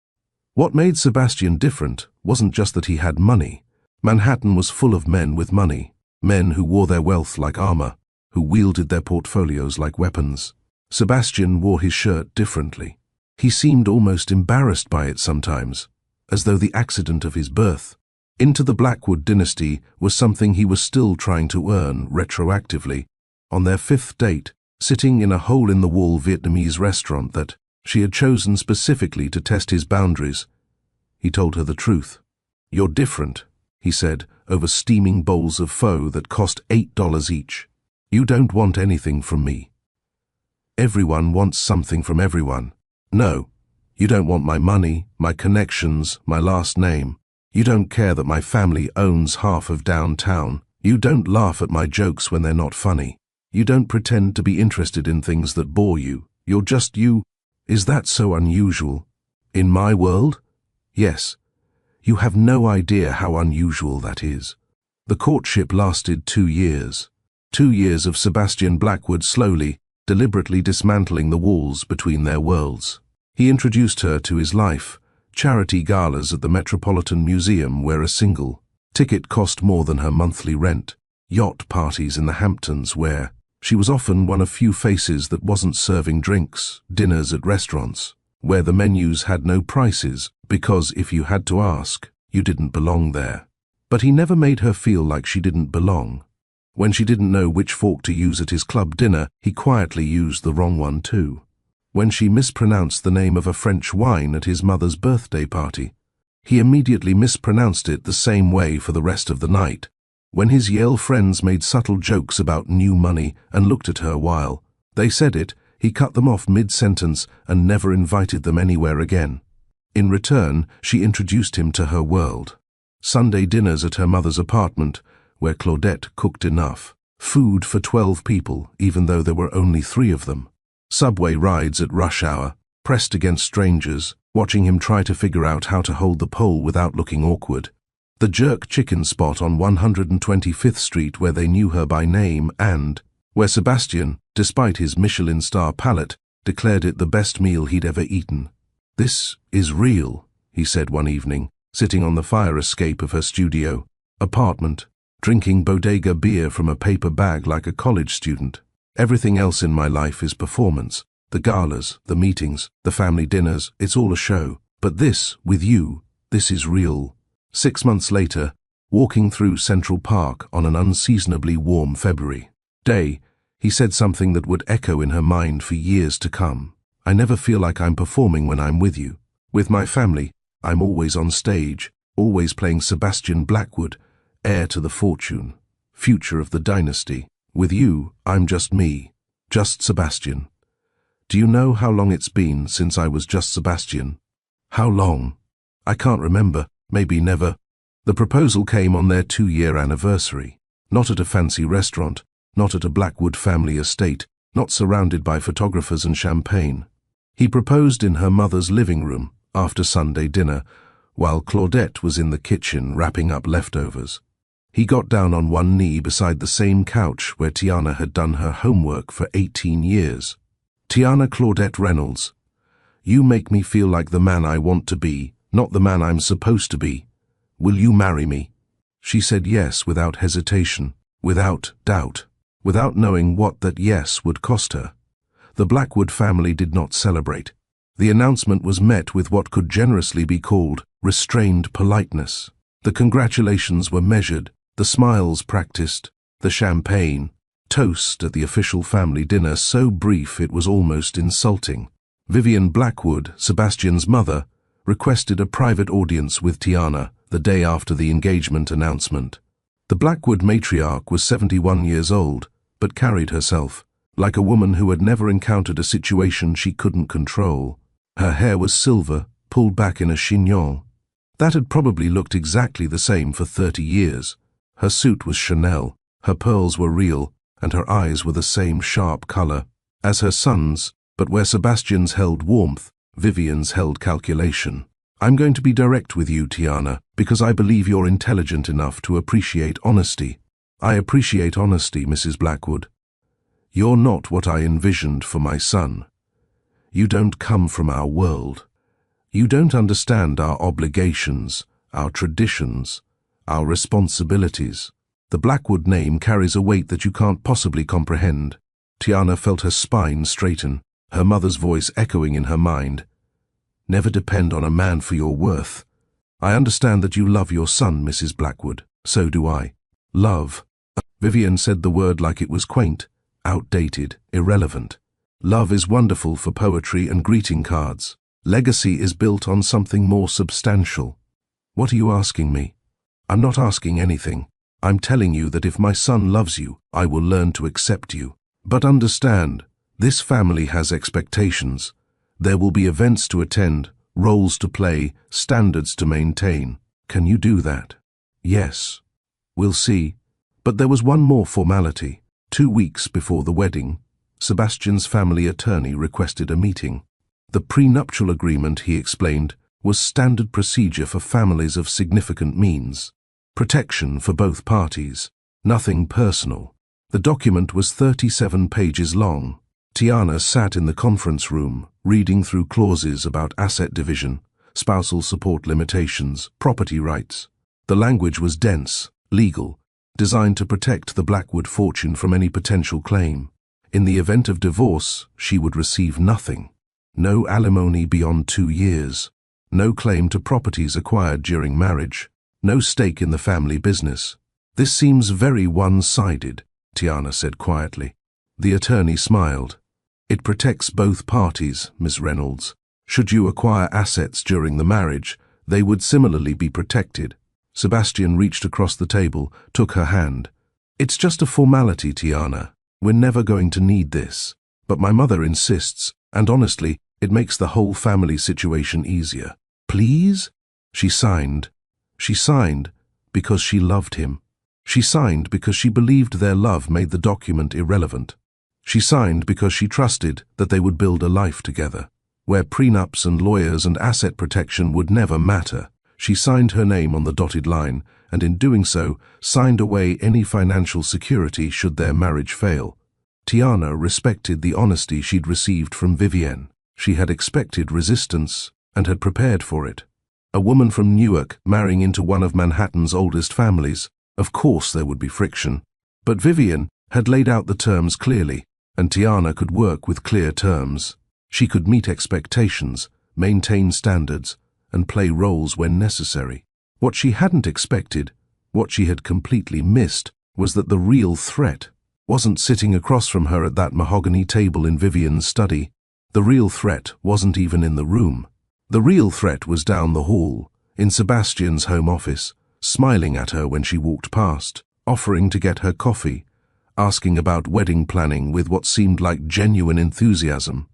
What made Sebastian different wasn't just that he had money. Manhattan was full of men with money, men who wore their wealth like armor, who wielded their portfolios like weapons. Sebastian wore his shirt differently. He seemed almost embarrassed by it sometimes, as though the accident of his birth into the Blackwood dynasty was something he was still trying to earn retroactively. On their 5th date, sitting in a hole-in-the-wall Vietnamese restaurant that she had chosen specifically to test his boundaries, he told her the truth. "You're different," he said, over steaming bowls of pho that cost $8 each. "You don't want anything from me." Everyone wants something from everyone. No, you don't want my money, my connections, my last name. You don't care that my family owns half of downtown. You don't laugh at my jokes when they're not funny. You don't pretend to be interested in things that bore you. You're just you. Is that so unusual? In my world? Yes. You have no idea how unusual that is. The courtship lasted 2 years. 2 years of Sebastian Blackwood slowly, deliberately dismantling the walls between their worlds. He introduced her to his life, charity galas at the Metropolitan Museum where a single ticket cost more than her monthly rent, yacht parties in the Hamptons where she was often one of few faces that wasn't serving drinks, dinners at restaurants, where the menus had no prices because if you had to ask, you didn't belong there. But he never made her feel like she didn't belong. When she didn't know which fork to use at his club dinner, he quietly used the wrong one too. When she mispronounced the name of a French wine at his mother's birthday party, he immediately mispronounced it the same way for the rest of the night. When his Yale friends made subtle jokes about new money and looked at her while they said it, he cut them off mid-sentence and never invited them anywhere again. In return, she introduced him to her world. Sunday dinners at her mother's apartment, where Claudette cooked enough food for 12 people, even though there were only 3 of them. Subway rides at rush hour, pressed against strangers, watching him try to figure out how to hold the pole without looking awkward. The jerk chicken spot on 125th Street where they knew her by name and where Sebastian, despite his Michelin star palate, declared it the best meal he'd ever eaten. "This is real," he said one evening, sitting on the fire escape of her studio apartment, drinking bodega beer from a paper bag like a college student. "Everything else in my life is performance. The galas, the meetings, the family dinners, it's all a show. But this, with you, this is real." 6 months later, walking through Central Park on an unseasonably warm February day, he said something that would echo in her mind for years to come. "I never feel like I'm performing when I'm with you. With my family, I'm always on stage, always playing Sebastian Blackwood, heir to the fortune, future of the dynasty. With you, I'm just me, just Sebastian. Do you know how long it's been since I was just Sebastian? How long? I can't remember, maybe never." The proposal came on their 2-year anniversary, not at a fancy restaurant, not at a Blackwood family estate, not surrounded by photographers and champagne. He proposed in her mother's living room after Sunday dinner, while Claudette was in the kitchen wrapping up leftovers. He got down on one knee beside the same couch where Tiana had done her homework for 18 years. "Tiana Claudette Reynolds, you make me feel like the man I want to be, not the man I'm supposed to be. Will you marry me?" She said yes without hesitation, without doubt, without knowing what that yes would cost her. The Blackwood family did not celebrate. The announcement was met with what could generously be called restrained politeness. The congratulations were measured, the smiles practiced, the champagne, toast at the official family dinner so brief it was almost insulting. Vivian Blackwood, Sebastian's mother, requested a private audience with Tiana the day after the engagement announcement. The Blackwood matriarch was 71 years old, but carried herself like a woman who had never encountered a situation she couldn't control. Her hair was silver, pulled back in a chignon. That had probably looked exactly the same for 30 years. Her suit was Chanel, her pearls were real, and her eyes were the same sharp color as her son's, but where Sebastian's held warmth, Vivian's held calculation. I'm going to be direct with you, Tiana, because I believe you're intelligent enough to appreciate honesty. I appreciate honesty, Mrs. Blackwood. You're not what I envisioned for my son. You don't come from our world. You don't understand our obligations, our traditions, our responsibilities. The Blackwood name carries a weight that you can't possibly comprehend. Tiana felt her spine straighten, her mother's voice echoing in her mind. Never depend on a man for your worth. I understand that you love your son, Mrs. Blackwood. So do I. Love. Vivian said the word like it was quaint, outdated, irrelevant. Love is wonderful for poetry and greeting cards. Legacy is built on something more substantial. What are you asking me? I'm not asking anything. I'm telling you that if my son loves you, I will learn to accept you. But understand, this family has expectations. There will be events to attend, roles to play, standards to maintain. Can you do that? Yes. We'll see. But there was one more formality. 2 weeks before the wedding, Sebastian's family attorney requested a meeting. The prenuptial agreement, he explained, was standard procedure for families of significant means. Protection for both parties. Nothing personal. The document was 37 pages long. Tiana sat in the conference room, reading through clauses about asset division, spousal support limitations, property rights. The language was dense, legal, designed to protect the Blackwood fortune from any potential claim. In the event of divorce, she would receive nothing. No alimony beyond 2 years. No claim to properties acquired during marriage. No stake in the family business. This seems very one-sided, Tiana said quietly. The attorney smiled. It protects both parties, Miss Reynolds. Should you acquire assets during the marriage, they would similarly be protected. Sebastian reached across the table, took her hand. It's just a formality, Tiana. We're never going to need this. But my mother insists, and honestly, it makes the whole family situation easier. Please? She signed. She signed because she loved him. She signed because she believed their love made the document irrelevant. She signed because she trusted that they would build a life together, where prenups and lawyers and asset protection would never matter. She signed her name on the dotted line, and in doing so, signed away any financial security should their marriage fail. Tiana respected the honesty she'd received from Vivienne. She had expected resistance and had prepared for it. A woman from Newark marrying into one of Manhattan's oldest families. Of course there would be friction. But Vivienne had laid out the terms clearly, and Tiana could work with clear terms. She could meet expectations, maintain standards, and play roles when necessary. What she hadn't expected, what she had completely missed, was that the real threat wasn't sitting across from her at that mahogany table in Vivian's study. The real threat wasn't even in the room. The real threat was down the hall, in Sebastian's home office, smiling at her when she walked past, offering to get her coffee, asking about wedding planning with what seemed like genuine enthusiasm.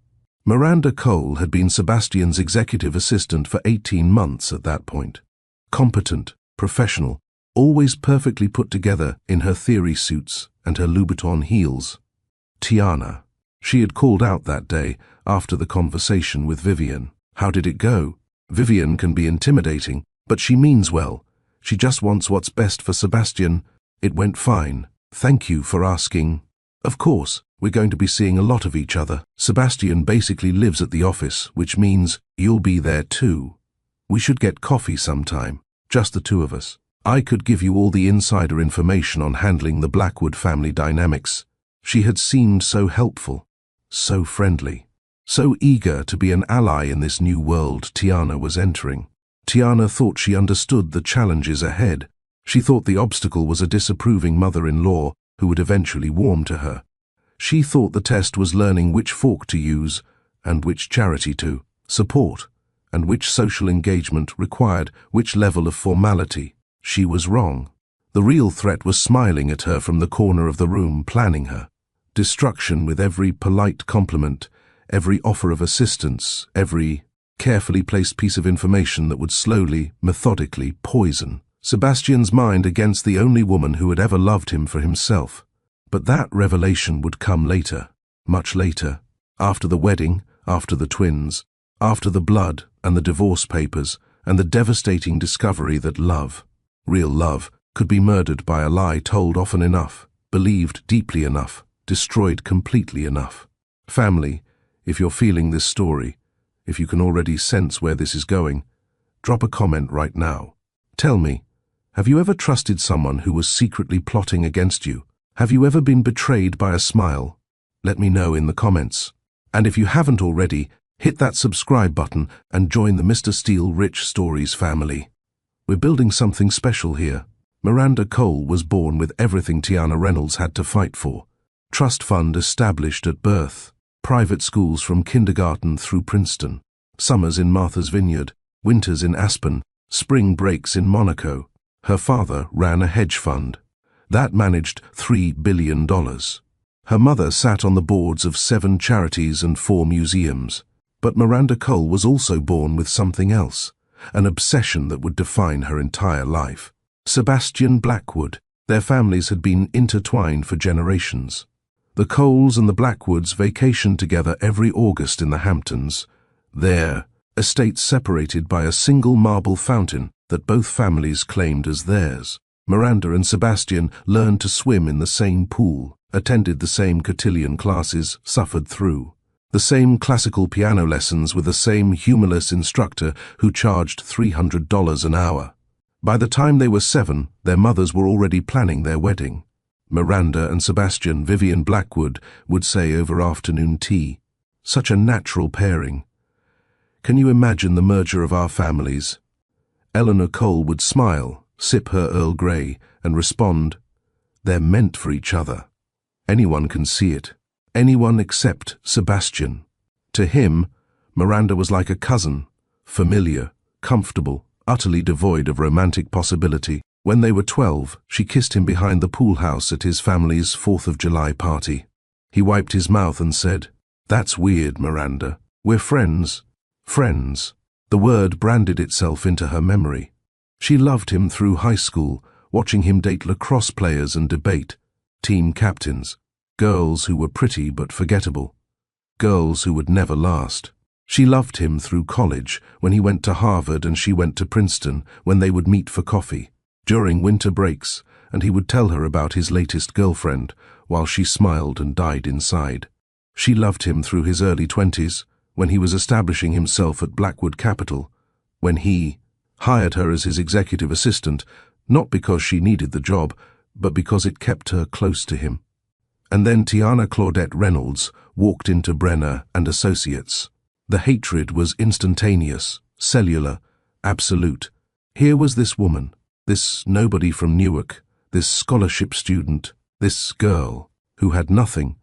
Miranda Cole had been Sebastian's executive assistant for 18 months at that point. Competent, professional, always perfectly put together in her theory suits and her Louboutin heels. Tiana. She had called out that day after the conversation with Vivian. How did it go? Vivian can be intimidating, but she means well. She just wants what's best for Sebastian. It went fine. Thank you for asking. Of course, we're going to be seeing a lot of each other. Sebastian basically lives at the office, which means you'll be there too. We should get coffee sometime, just the two of us. I could give you all the insider information on handling the Blackwood family dynamics. She had seemed so helpful, so friendly, so eager to be an ally in this new world Tiana was entering. Tiana thought she understood the challenges ahead. She thought the obstacle was a disapproving mother-in-law who would eventually warm to her. She thought the test was learning which fork to use and which charity to support, and which social engagement required which level of formality. She was wrong. The real threat was smiling at her from the corner of the room, planning her destruction with every polite compliment, every offer of assistance, every Carefully placed piece of information that would slowly, methodically poison Sebastian's mind against the only woman who had ever loved him for himself. But that revelation would come later, much later, after the wedding, after the twins, after the blood and the divorce papers, and the devastating discovery that love, real love, could be murdered by a lie told often enough, believed deeply enough, destroyed completely enough. Family, if you're feeling this story, if you can already sense where this is going, drop a comment right now. Tell me, have you ever trusted someone who was secretly plotting against you? Have you ever been betrayed by a smile? Let me know in the comments. And if you haven't already, hit that subscribe button and join the Mr. Steele Rich Stories family. We're building something special here. Miranda Cole was born with everything Tiana Reynolds had to fight for. Trust fund established at birth. Private schools from kindergarten through Princeton. Summers in Martha's Vineyard. Winters in Aspen. Spring breaks in Monaco. Her father ran a hedge fund. That managed $3 billion. Her mother sat on the boards of 7 charities and 4 museums. But Miranda Cole was also born with something else, an obsession that would define her entire life. Sebastian Blackwood. Their families had been intertwined for generations. The Coles and the Blackwoods vacationed together every August in the Hamptons. Their estates separated by a single marble fountain that both families claimed as theirs. Miranda and Sebastian learned to swim in the same pool, attended the same cotillion classes, suffered through the same classical piano lessons with the same humorless instructor who charged $300 an hour. By the time they were 7, their mothers were already planning their wedding. Miranda and Sebastian Vivian Blackwood would say over afternoon tea, "Such a natural pairing. Can you imagine the merger of our families?" Eleanor Cole would smile, sip her Earl Grey, and respond, "They're meant for each other. Anyone can see it. Anyone except Sebastian." To him, Miranda was like a cousin, familiar, comfortable, utterly devoid of romantic possibility. When they were 12, she kissed him behind the pool house at his family's 4th of July party. He wiped his mouth and said, "That's weird, Miranda. We're friends." Friends. The word branded itself into her memory. She loved him through high school, watching him date lacrosse players and debate, team captains, girls who were pretty but forgettable, girls who would never last. She loved him through college, when he went to Harvard and she went to Princeton, when they would meet for coffee, during winter breaks, and he would tell her about his latest girlfriend, while she smiled and died inside. She loved him through his early 20s, when he was establishing himself at Blackwood Capital, when he hired her as his executive assistant, not because she needed the job, but because it kept her close to him. And then Tiana Claudette Reynolds walked into Brenner and Associates. The hatred was instantaneous, cellular, absolute. Here was this woman, this nobody from Newark, this scholarship student, this girl, who had nothing,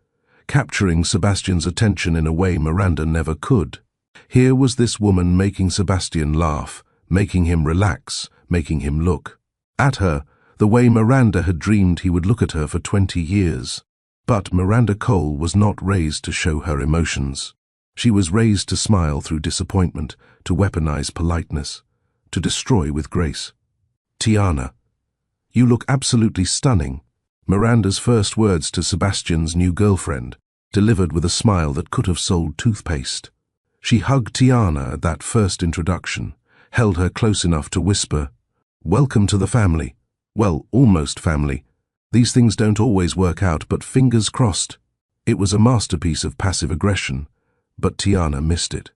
capturing Sebastian's attention in a way Miranda never could. Here was this woman making Sebastian laugh, making him relax, making him look at her the way Miranda had dreamed he would look at her for 20 years. But Miranda Cole was not raised to show her emotions. She was raised to smile through disappointment, to weaponize politeness, to destroy with grace. "Tiana, you look absolutely stunning." Miranda's first words to Sebastian's new girlfriend, delivered with a smile that could have sold toothpaste. She hugged Tiana at that first introduction, held her close enough to whisper, "Welcome to the family. Well, almost family. These things don't always work out, but fingers crossed." It was a masterpiece of passive aggression, but Tiana missed it.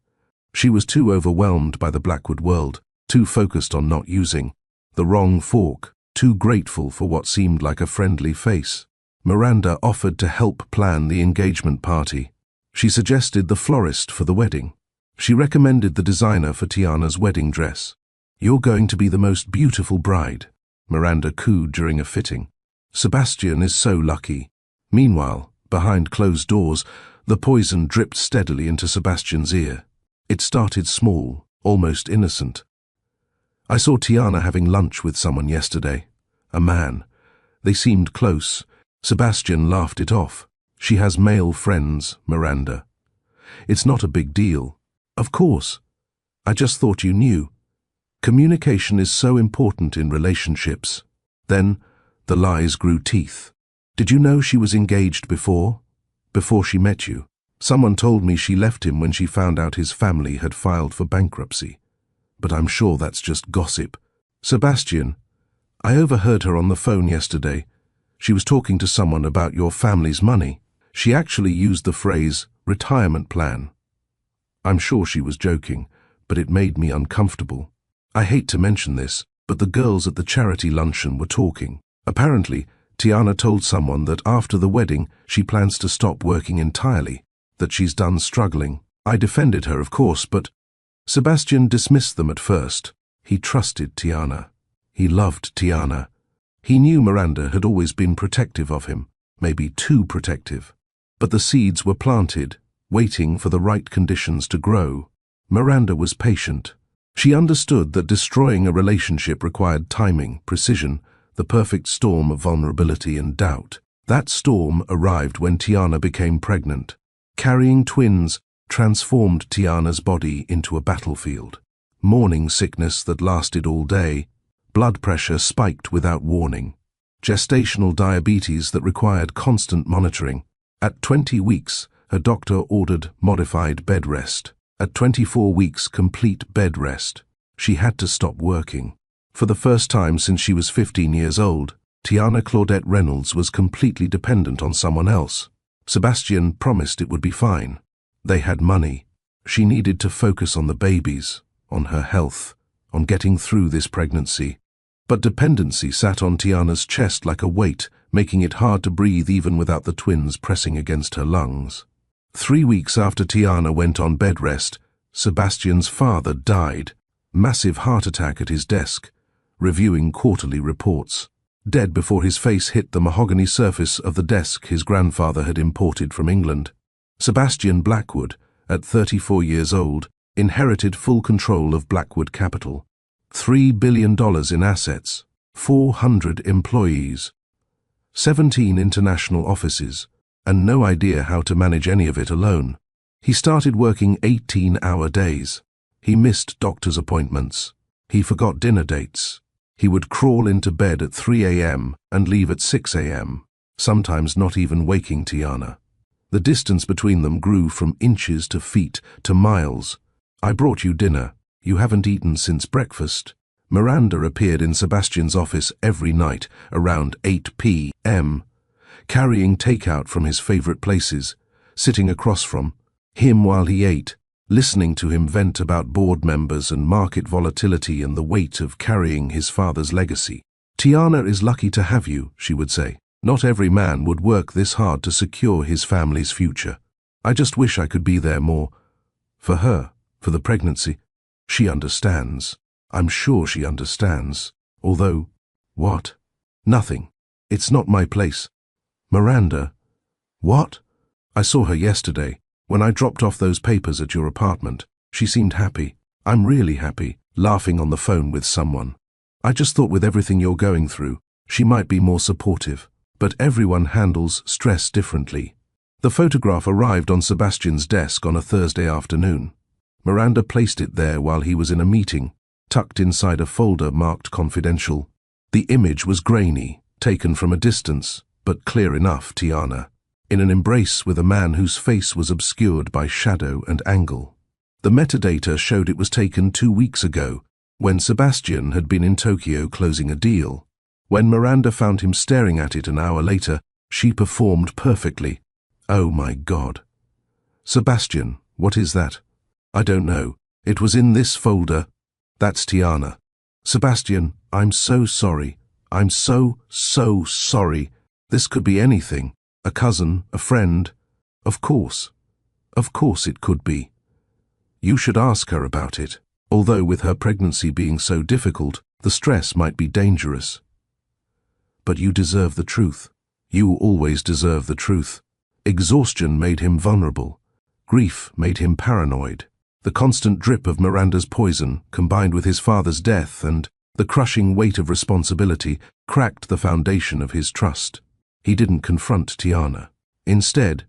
She was too overwhelmed by the Blackwood world, too focused on not using the wrong fork, too grateful for what seemed like a friendly face. Miranda offered to help plan the engagement party. She suggested the florist for the wedding. She recommended the designer for Tiana's wedding dress. "You're going to be the most beautiful bride," Miranda cooed during a fitting. "Sebastian is so lucky." Meanwhile, behind closed doors, the poison dripped steadily into Sebastian's ear. It started small, almost innocent. "I saw Tiana having lunch with someone yesterday. A man. They seemed close. Sebastian laughed it off. She has male friends, Miranda. It's not a big deal." "Of course." I just thought you knew. Communication is so important in relationships. Then, the lies grew teeth. Did you know she was engaged before? Before she met you? Someone told me she left him when she found out his family had filed for bankruptcy. But I'm sure that's just gossip. Sebastian, I overheard her on the phone yesterday. She was talking to someone about your family's money. She actually used the phrase, retirement plan. I'm sure she was joking, but it made me uncomfortable. I hate to mention this, but the girls at the charity luncheon were talking. Apparently, Tiana told someone that after the wedding, she plans to stop working entirely, that she's done struggling. I defended her, of course, but Sebastian dismissed them at first. He trusted Tiana. He loved Tiana. He knew Miranda had always been protective of him, maybe too protective. But the seeds were planted, waiting for the right conditions to grow. Miranda was patient. She understood that destroying a relationship required timing, precision, the perfect storm of vulnerability and doubt. That storm arrived when Tiana became pregnant. Carrying twins transformed Tiana's body into a battlefield. Morning sickness that lasted all day. Blood pressure spiked without warning. Gestational diabetes that required constant monitoring. At 20 weeks, her doctor ordered modified bed rest. At 24 weeks, complete bed rest. She had to stop working. For the first time since she was 15 years old, Tiana Claudette Reynolds was completely dependent on someone else. Sebastian promised it would be fine. They had money. She needed to focus on the babies, on her health, on getting through this pregnancy. But dependency sat on Tiana's chest like a weight, making it hard to breathe even without the twins pressing against her lungs. 3 weeks after Tiana went on bed rest, Sebastian's father died. Massive heart attack at his desk, reviewing quarterly reports. Dead before his face hit the mahogany surface of the desk his grandfather had imported from England. Sebastian Blackwood, at 34 years old, inherited full control of Blackwood Capital. $3 billion in assets, 400 employees, 17 international offices, and no idea how to manage any of it alone. He started working 18-hour days. He missed doctor's appointments. He forgot dinner dates. He would crawl into bed at 3 a.m. and leave at 6 a.m., sometimes not even waking Tiana. The distance between them grew from inches to feet to miles. I brought you dinner. You haven't eaten since breakfast. Miranda appeared in Sebastian's office every night around 8 p.m., carrying takeout from his favorite places, sitting across from him while he ate, listening to him vent about board members and market volatility and the weight of carrying his father's legacy. Tiana is lucky to have you, she would say. Not every man would work this hard to secure his family's future. I just wish I could be there more. For her, for the pregnancy. She understands. I'm sure she understands. Although, what? Nothing. It's not my place. Miranda. What? I saw her yesterday, when I dropped off those papers at your apartment. She seemed happy. I'm really happy, laughing on the phone with someone. I just thought with everything you're going through, she might be more supportive. But everyone handles stress differently. The photograph arrived on Sebastian's desk on a Thursday afternoon. Miranda placed it there while he was in a meeting, tucked inside a folder marked confidential. The image was grainy, taken from a distance, but clear enough, Tiana, in an embrace with a man whose face was obscured by shadow and angle. The metadata showed it was taken 2 weeks ago, when Sebastian had been in Tokyo closing a deal. When Miranda found him staring at it an hour later, she performed perfectly. Oh my God. Sebastian, what is that? I don't know. It was in this folder. That's Tiana. Sebastian, I'm so sorry. I'm so sorry. This could be anything. A cousin, a friend. Of course. Of course it could be. You should ask her about it. Although with her pregnancy being so difficult, the stress might be dangerous. But you deserve the truth. You always deserve the truth. Exhaustion made him vulnerable. Grief made him paranoid. The constant drip of Miranda's poison, combined with his father's death and the crushing weight of responsibility, cracked the foundation of his trust. He didn't confront Tiana. Instead,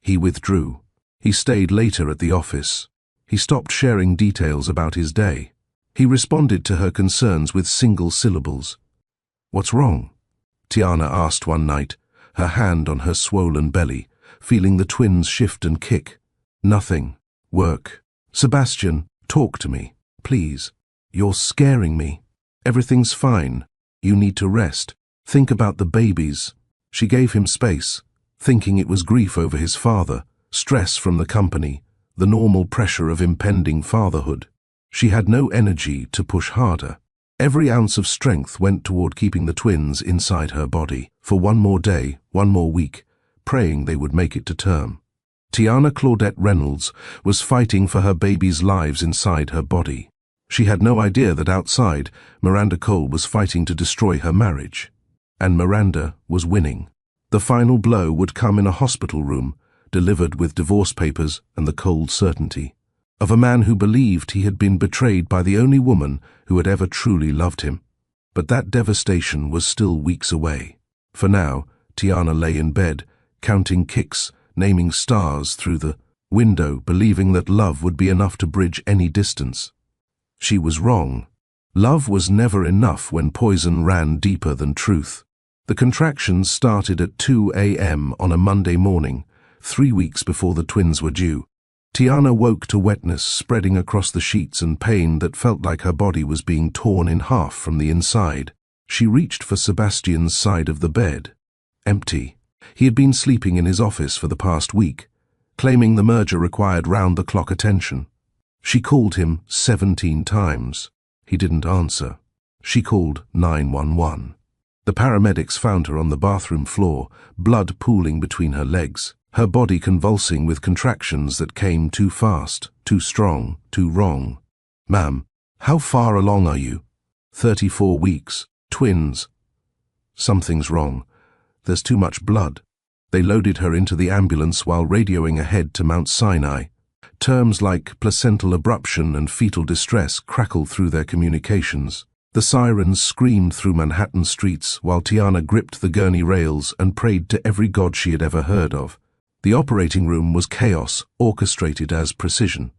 he withdrew. He stayed later at the office. He stopped sharing details about his day. He responded to her concerns with single syllables. "What's wrong?" Tiana asked one night, her hand on her swollen belly, feeling the twins shift and kick. "Nothing. Work." "Sebastian, talk to me, please. You're scaring me." "Everything's fine. You need to rest. Think about the babies." She gave him space, thinking it was grief over his father, stress from the company, the normal pressure of impending fatherhood. She had no energy to push harder. Every ounce of strength went toward keeping the twins inside her body for one more day, one more week, praying they would make it to term. Tiana Claudette Reynolds was fighting for her babies' lives inside her body. She had no idea that outside, Miranda Cole was fighting to destroy her marriage. And Miranda was winning. The final blow would come in a hospital room, delivered with divorce papers and the cold certainty of a man who believed he had been betrayed by the only woman who had ever truly loved him. But that devastation was still weeks away. For now, Tiana lay in bed, counting kicks, naming stars through the window, believing that love would be enough to bridge any distance. She was wrong. Love was never enough when poison ran deeper than truth. The contractions started at 2 a.m. on a Monday morning, 3 weeks before the twins were due. Tiana woke to wetness spreading across the sheets and pain that felt like her body was being torn in half from the inside. She reached for Sebastian's side of the bed. Empty. He had been sleeping in his office for the past week, claiming the merger required round-the-clock attention. She called him 17 times. He didn't answer. She called 911. The paramedics found her on the bathroom floor, blood pooling between her legs, her body convulsing with contractions that came too fast, too strong, too wrong. "Ma'am, how far along are you?" 34 weeks. Twins." "Something's wrong. There's too much blood." They loaded her into the ambulance while radioing ahead to Mount Sinai. Terms like placental abruption and fetal distress crackled through their communications. The sirens screamed through Manhattan streets while Tiana gripped the gurney rails and prayed to every god she had ever heard of. The operating room was chaos, orchestrated as precision.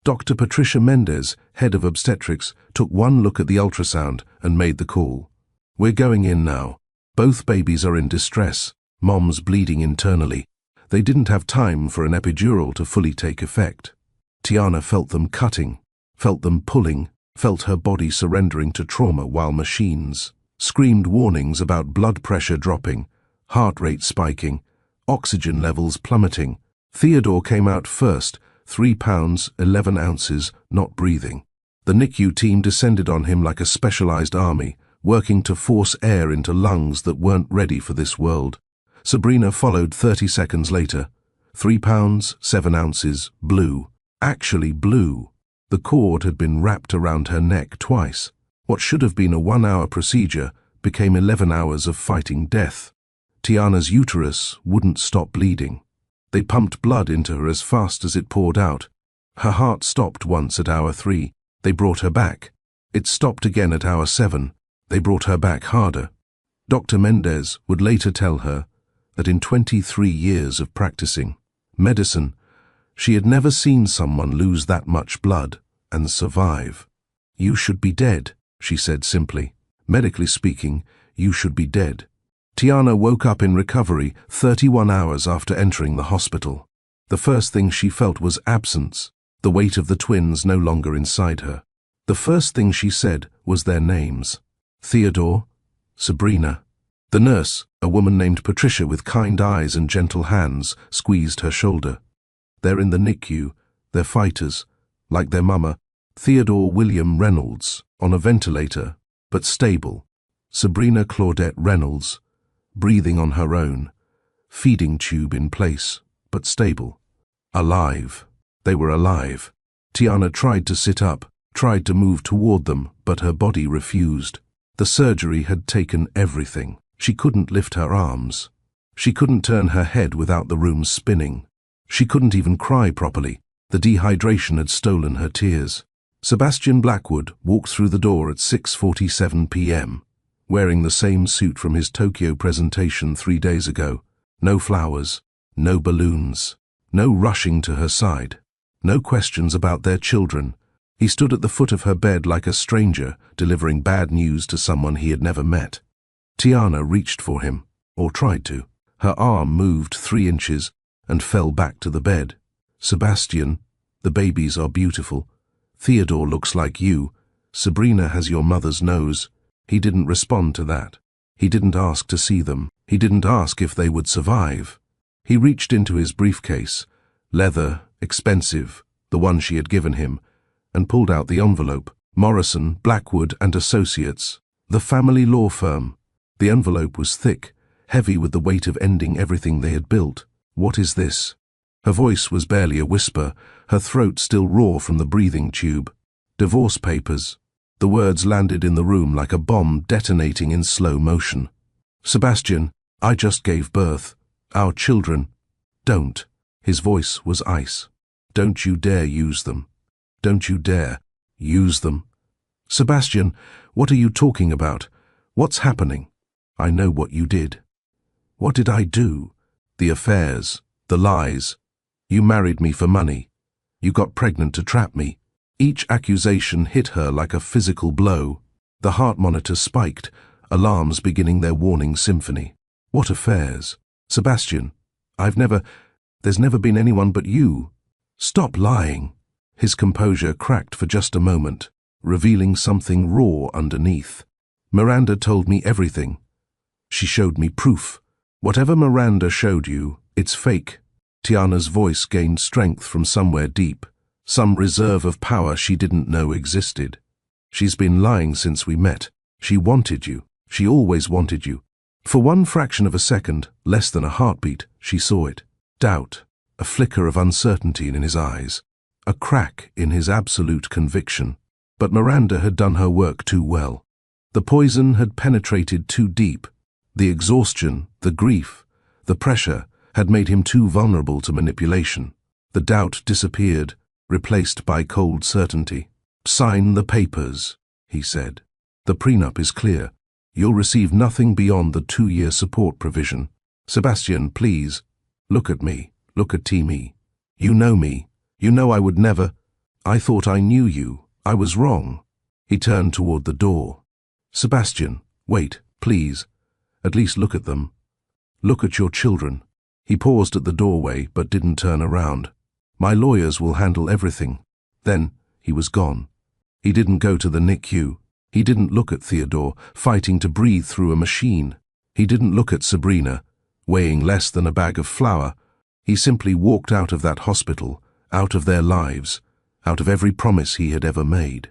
Dr. Patricia Mendez, head of obstetrics, took one look at the ultrasound and made the call. "We're going in now. Both babies are in distress. Mom's bleeding internally. They didn't have time for an epidural to fully take effect." Tiana felt them cutting, felt them pulling, felt her body surrendering to trauma while machines screamed warnings about blood pressure dropping, heart rate spiking, oxygen levels plummeting. Theodore came out first, 3 pounds, 11 ounces, not breathing. The NICU team descended on him like a specialized army, working to force air into lungs that weren't ready for this world. Sabrina followed 30 seconds later. 3 pounds, 7 ounces, blue. Actually blue. The cord had been wrapped around her neck twice. What should have been a 1-hour procedure became 11 hours of fighting death. Tiana's uterus wouldn't stop bleeding. They pumped blood into her as fast as it poured out. Her heart stopped once at hour 3. They brought her back. It stopped again at hour 7. They brought her back harder. Dr. Mendez would later tell her that in 23 years of practicing medicine, she had never seen someone lose that much blood and survive. "You should be dead," she said simply. "Medically speaking, you should be dead." Tiana woke up in recovery 31 hours after entering the hospital. The first thing she felt was absence, the weight of the twins no longer inside her. The first thing she said was their names. Theodore, Sabrina. The nurse, a woman named Patricia with kind eyes and gentle hands, squeezed her shoulder. "They're in the NICU. They're fighters, like their mama. Theodore William Reynolds, on a ventilator, but stable. Sabrina Claudette Reynolds, breathing on her own, feeding tube in place, but stable. Alive. They were alive." Tiana tried to sit up, tried to move toward them, but her body refused. The surgery had taken everything. She couldn't lift her arms. She couldn't turn her head without the room spinning. She couldn't even cry properly. The dehydration had stolen her tears. Sebastian Blackwood walked through the door at 6:47 p.m., wearing the same suit from his Tokyo presentation 3 days ago. No flowers, no balloons, no rushing to her side. No questions about their children. He stood at the foot of her bed like a stranger, delivering bad news to someone he had never met. Tiana reached for him, or tried to. Her arm moved 3 inches and fell back to the bed. Sebastian, the babies are beautiful. Theodore looks like you. Sabrina has your mother's nose. He didn't respond to that. He didn't ask to see them. He didn't ask if they would survive. He reached into his briefcase, leather, expensive, the one she had given him, and pulled out the envelope. Morrison, Blackwood and Associates, the family law firm. The envelope was thick, heavy with the weight of ending everything they had built. What is this? Her voice was barely a whisper, her throat still raw from the breathing tube. Divorce papers. The words landed in the room like a bomb detonating in slow motion. Sebastian, I just gave birth. Our children. Don't. His voice was ice. Don't you dare use them. Don't you dare use them. Sebastian, what are you talking about? What's happening? I know what you did. What did I do? The affairs, the lies. You married me for money. You got pregnant to trap me. Each accusation hit her like a physical blow. The heart monitor spiked, alarms beginning their warning symphony. What affairs? Sebastian, there's never been anyone but you. Stop lying. His composure cracked for just a moment, revealing something raw underneath. Miranda told me everything. She showed me proof. Whatever Miranda showed you, it's fake. Tiana's voice gained strength from somewhere deep, some reserve of power she didn't know existed. She's been lying since we met. She wanted you. She always wanted you. For one fraction of a second, less than a heartbeat, she saw it. Doubt, a flicker of uncertainty in his eyes, a crack in his absolute conviction. But Miranda had done her work too well. The poison had penetrated too deep. The exhaustion, the grief, the pressure had made him too vulnerable to manipulation. The doubt disappeared, replaced by cold certainty. Sign the papers, he said. The prenup is clear. You'll receive nothing beyond the 2-year support provision. Sebastian, please, look at me. Look at Timmy. You know me. You know I would never. I thought I knew you. I was wrong. He turned toward the door. Sebastian, wait, please. At least look at them. Look at your children. He paused at the doorway but didn't turn around. My lawyers will handle everything. Then he was gone. He didn't go to the NICU. He didn't look at Theodore, fighting to breathe through a machine. He didn't look at Sabrina, weighing less than a bag of flour. He simply walked out of that hospital, out of their lives, out of every promise he had ever made.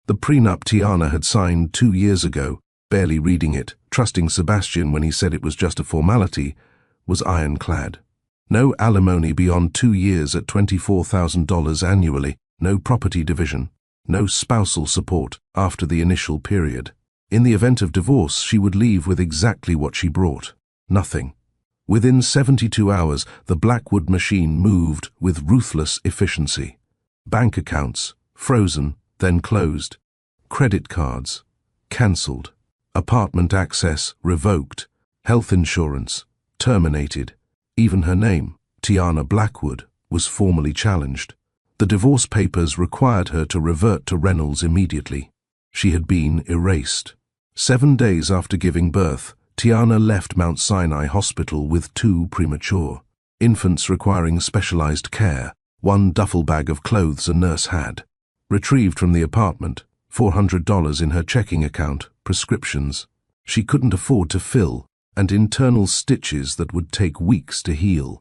The prenup Tiana had signed 2 years ago, barely reading it, trusting Sebastian when he said it was just a formality, was ironclad. No alimony beyond 2 years at $24,000 annually, no property division, no spousal support after the initial period. In the event of divorce, she would leave with exactly what she brought. Nothing. Within 72 hours, the Blackwood machine moved with ruthless efficiency. Bank accounts, frozen, then closed. Credit cards, cancelled. Apartment access, revoked. Health insurance, terminated. Even her name, Tiana Blackwood, was formally challenged. The divorce papers required her to revert to Reynolds immediately. She had been erased. 7 days after giving birth, Tiana left Mount Sinai Hospital with 2 premature infants requiring specialized care, 1 duffel bag of clothes a nurse had. Retrieved from the apartment, $400 in her checking account, prescriptions she couldn't afford to fill, and internal stitches that would take weeks to heal.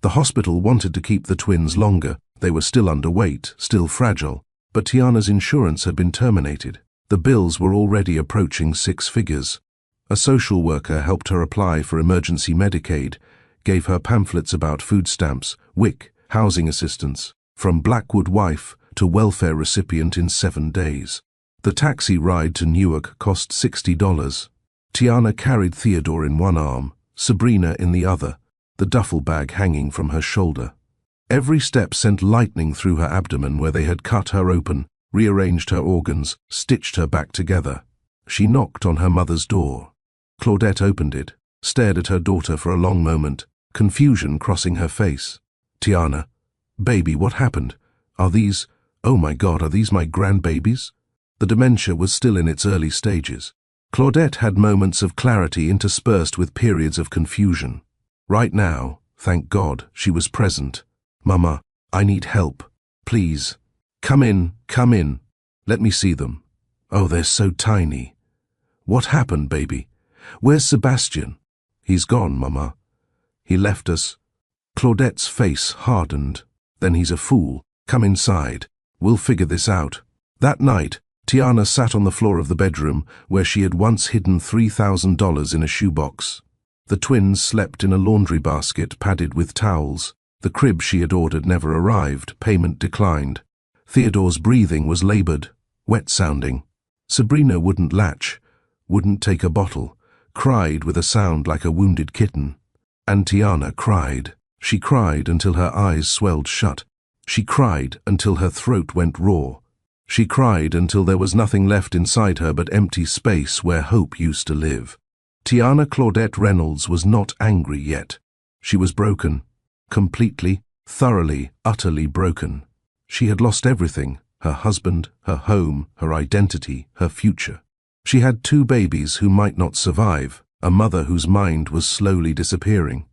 The hospital wanted to keep the twins longer. They were still underweight, still fragile, but Tiana's insurance had been terminated. The bills were already approaching 6 figures. A social worker helped her apply for emergency Medicaid, gave her pamphlets about food stamps, WIC, housing assistance, from Blackwood wife to welfare recipient in 7 days. The taxi ride to Newark cost $60. Tiana carried Theodore in one arm, Sabrina in the other, the duffel bag hanging from her shoulder. Every step sent lightning through her abdomen where they had cut her open, rearranged her organs, stitched her back together. She knocked on her mother's door. Claudette opened it, stared at her daughter for a long moment, confusion crossing her face. Tiana, baby, what happened? Oh my God, are these my grandbabies? The dementia was still in its early stages. Claudette had moments of clarity interspersed with periods of confusion. Right now, thank God, she was present. Mama, I need help. Please. Come in. Let me see them. Oh, they're so tiny. What happened, baby? Where's Sebastian? He's gone, Mama. He left us. Claudette's face hardened. Then he's a fool. Come inside. We'll figure this out. That night, Tiana sat on the floor of the bedroom where she had once hidden $3,000 in a shoebox. The twins slept in a laundry basket padded with towels. The crib she had ordered never arrived. Payment declined. Theodore's breathing was labored, wet-sounding. Sabrina wouldn't latch, wouldn't take a bottle, cried with a sound like a wounded kitten. And Tiana cried. She cried until her eyes swelled shut. She cried until her throat went raw. She cried until there was nothing left inside her but empty space where hope used to live. Tiana Claudette Reynolds was not angry yet. She was broken. Completely, thoroughly, utterly broken. She had lost everything: her husband, her home, her identity, her future. She had 2 babies who might not survive, a mother whose mind was slowly disappearing,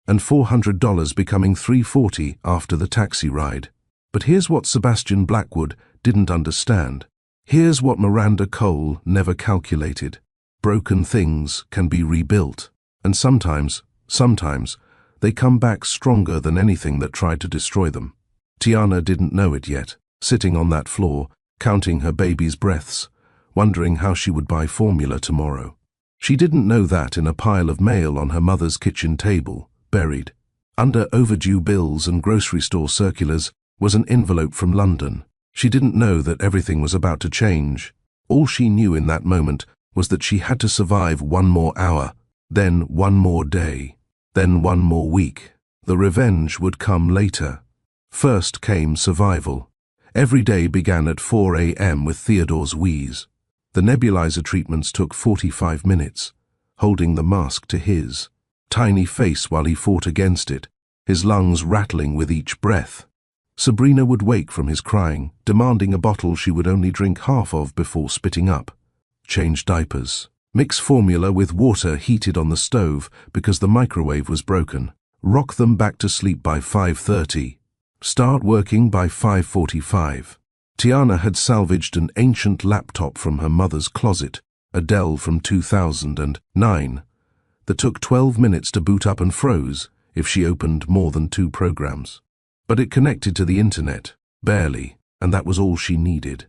and $400 becoming $340 after the taxi ride. But here's what Sebastian Blackwood didn't understand. Here's what Miranda Cole never calculated. Broken things can be rebuilt, and sometimes, they come back stronger than anything that tried to destroy them. Tiana didn't know it yet, sitting on that floor, counting her baby's breaths, wondering how she would buy formula tomorrow. She didn't know that in a pile of mail on her mother's kitchen table, buried, under overdue bills and grocery store circulars, was an envelope from London. She didn't know that everything was about to change. All she knew in that moment was that she had to survive 1 more hour, then 1 more day, then 1 more week. The revenge would come later. First came survival. Every day began at 4 a.m. with Theodore's wheeze. The nebulizer treatments took 45 minutes, holding the mask to his tiny face while he fought against it, his lungs rattling with each breath. Sabrina would wake from his crying, demanding a bottle she would only drink half of before spitting up. Change diapers. Mix formula with water heated on the stove because the microwave was broken. Rock them back to sleep by 5:30. Start working by 5:45. Tiana had salvaged an ancient laptop from her mother's closet, a Dell from 2009, that took 12 minutes to boot up and froze if she opened more than 2 programs. But it connected to the internet, barely, and that was all she needed.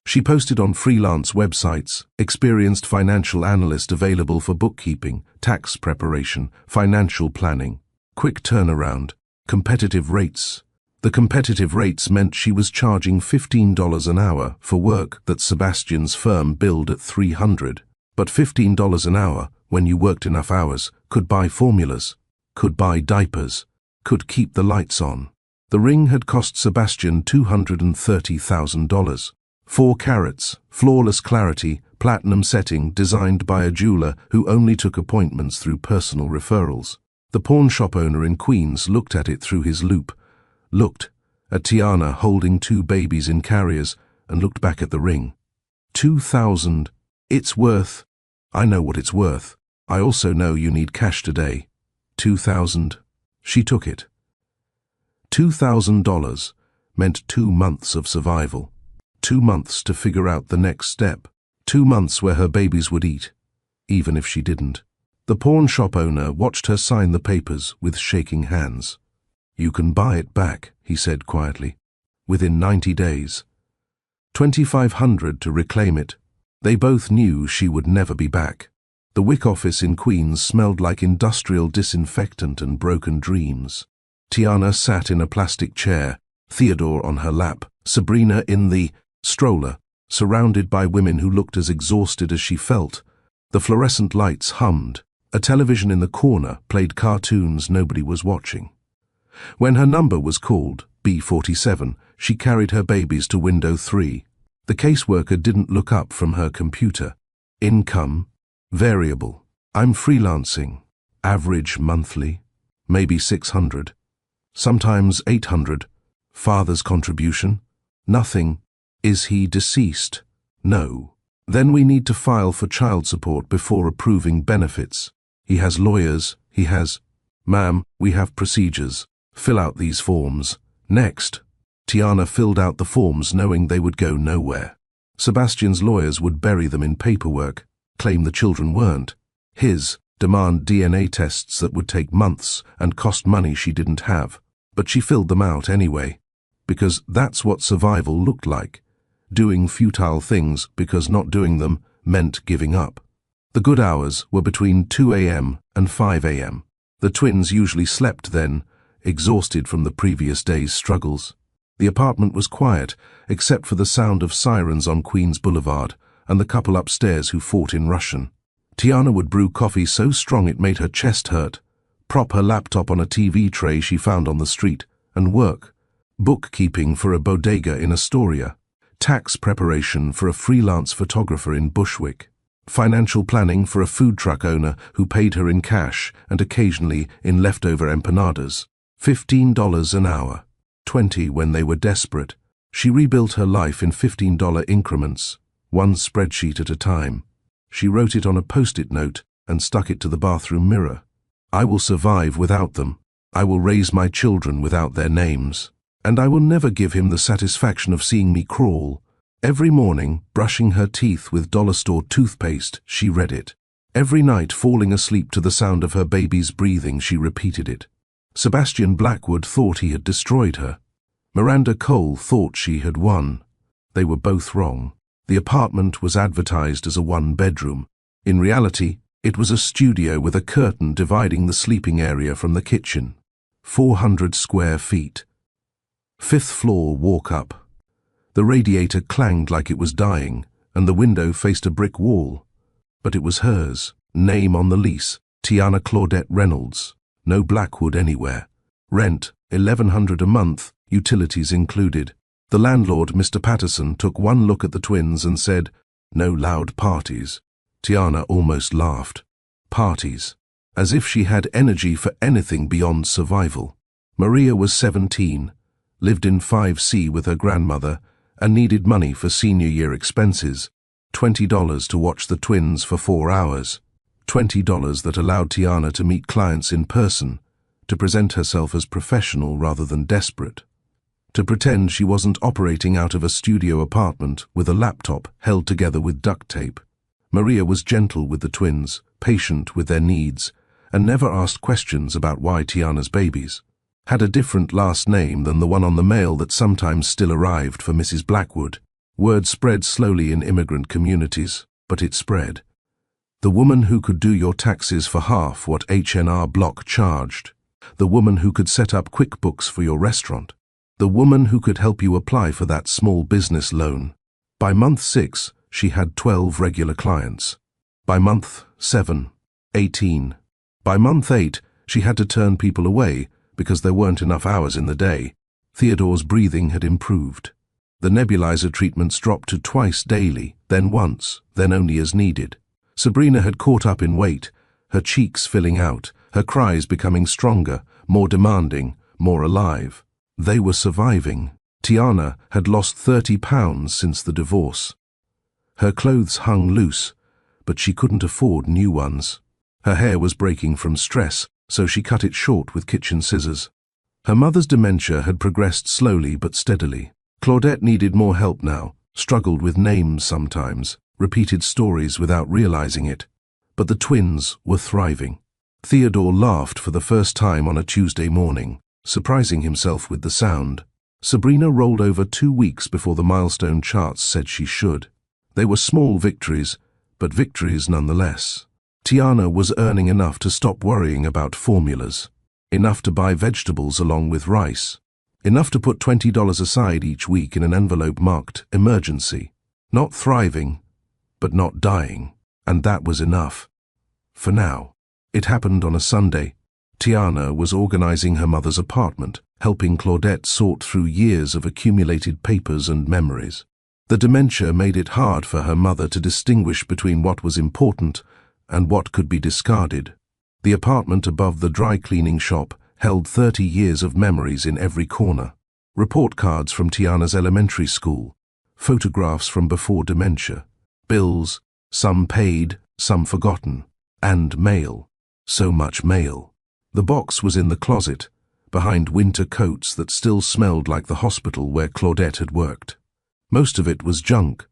She posted on freelance websites, experienced financial analyst available for bookkeeping, tax preparation, financial planning, quick turnaround, competitive rates. The competitive rates meant she was charging $15 an hour for work that Sebastian's firm billed at $300. But $15 an hour, when you worked enough hours, could buy formulas, could buy diapers, could keep the lights on. The ring had cost Sebastian $230,000. 4 carats, flawless clarity, platinum setting designed by a jeweler who only took appointments through personal referrals. The pawn shop owner in Queens looked at it through his loupe, looked at Tiana holding 2 babies in carriers, and looked back at the ring. 2,000. It's worth. I know what it's worth. I also know you need cash today. 2,000. She took it. $2,000 meant 2 months of survival. 2 months to figure out the next step. 2 months where her babies would eat, even if she didn't. The pawn shop owner watched her sign the papers with shaking hands. You can buy it back, he said quietly, within 90 days. $2,500 to reclaim it. They both knew she would never be back. The WIC office in Queens smelled like industrial disinfectant and broken dreams. Tiana sat in a plastic chair, Theodore on her lap, Sabrina in the stroller, surrounded by women who looked as exhausted as she felt. The fluorescent lights hummed. A television in the corner played cartoons nobody was watching. When her number was called, B47, she carried her babies to window 3. The caseworker didn't look up from her computer. Income, variable. I'm freelancing. Average monthly, maybe 600. Sometimes 800. Father's contribution? Nothing. Is he deceased? No. Then we need to file for child support before approving benefits. He has lawyers, he has... Ma'am, we have procedures. Fill out these forms. Next. Tiana filled out the forms knowing they would go nowhere. Sebastian's lawyers would bury them in paperwork, claim the children weren't his, demand DNA tests that would take months and cost money she didn't have. But she filled them out anyway, because that's what survival looked like. Doing futile things because not doing them meant giving up. The good hours were between 2 a.m. and 5 a.m. The twins usually slept then, exhausted from the previous day's struggles. The apartment was quiet, except for the sound of sirens on Queens Boulevard and the couple upstairs who fought in Russian. Tiana would brew coffee so strong it made her chest hurt, prop her laptop on a TV tray she found on the street, and work. Bookkeeping for a bodega in Astoria. Tax preparation for a freelance photographer in Bushwick. Financial planning for a food truck owner who paid her in cash and occasionally in leftover empanadas. $15 an hour. 20 when they were desperate. She rebuilt her life in $15 increments, one spreadsheet at a time. She wrote it on a post-it note and stuck it to the bathroom mirror. I will survive without them. I will raise my children without their names. And I will never give him the satisfaction of seeing me crawl. Every morning, brushing her teeth with dollar store toothpaste, she read it. Every night, falling asleep to the sound of her baby's breathing, she repeated it. Sebastian Blackwood thought he had destroyed her. Miranda Cole thought she had won. They were both wrong. The apartment was advertised as a one-bedroom. In reality, it was a studio with a curtain dividing the sleeping area from the kitchen. 400 square feet. 5th floor walk-up. The radiator clanged like it was dying, and the window faced a brick wall. But it was hers. Name on the lease, Tiana Claudette Reynolds. No Blackwood anywhere. Rent, $1,100 a month, utilities included. The landlord, Mr. Patterson, took one look at the twins and said, "No loud parties." Tiana almost laughed. Parties. As if she had energy for anything beyond survival. Maria was 17, lived in 5C with her grandmother, and needed money for senior year expenses. $20 to watch the twins for 4 hours. $20 that allowed Tiana to meet clients in person, to present herself as professional rather than desperate. To pretend she wasn't operating out of a studio apartment with a laptop held together with duct tape. Maria was gentle with the twins, patient with their needs, and never asked questions about why Tiana's babies. Had a different last name than the one on the mail that sometimes still arrived for Mrs. Blackwood. Word spread slowly in immigrant communities, but it spread. The woman who could do your taxes for half what H&R Block charged. The woman who could set up QuickBooks for your restaurant. The woman who could help you apply for that small business loan. By month 6, she had 12 regular clients. By month 7, 18. By month 8, she had to turn people away because there weren't enough hours in the day. Theodore's breathing had improved. The nebulizer treatments dropped to twice daily, then once, then only as needed. Sabrina had caught up in weight, her cheeks filling out, her cries becoming stronger, more demanding, more alive. They were surviving. Tiana had lost 30 pounds since the divorce. Her clothes hung loose, but she couldn't afford new ones. Her hair was breaking from stress, so she cut it short with kitchen scissors. Her mother's dementia had progressed slowly but steadily. Claudette needed more help now, struggled with names sometimes, repeated stories without realizing it. But the twins were thriving. Theodore laughed for the first time on a Tuesday morning, surprising himself with the sound. Sabrina rolled over 2 weeks before the milestone charts said she should. They were small victories, but victories nonetheless. Tiana was earning enough to stop worrying about formulas, enough to buy vegetables along with rice, enough to put $20 aside each week in an envelope marked emergency. Not thriving, but not dying, and that was enough. For now. It happened on a Sunday. Tiana was organizing her mother's apartment, helping Claudette sort through years of accumulated papers and memories. The dementia made it hard for her mother to distinguish between what was important and what could be discarded. The apartment above the dry cleaning shop held 30 years of memories in every corner. report cards from Tiana's elementary school, photographs from before dementia, bills, some paid, some forgotten, and mail. So much mail. The box was in the closet, behind winter coats that still smelled like the hospital where Claudette had worked. Most of it was junk.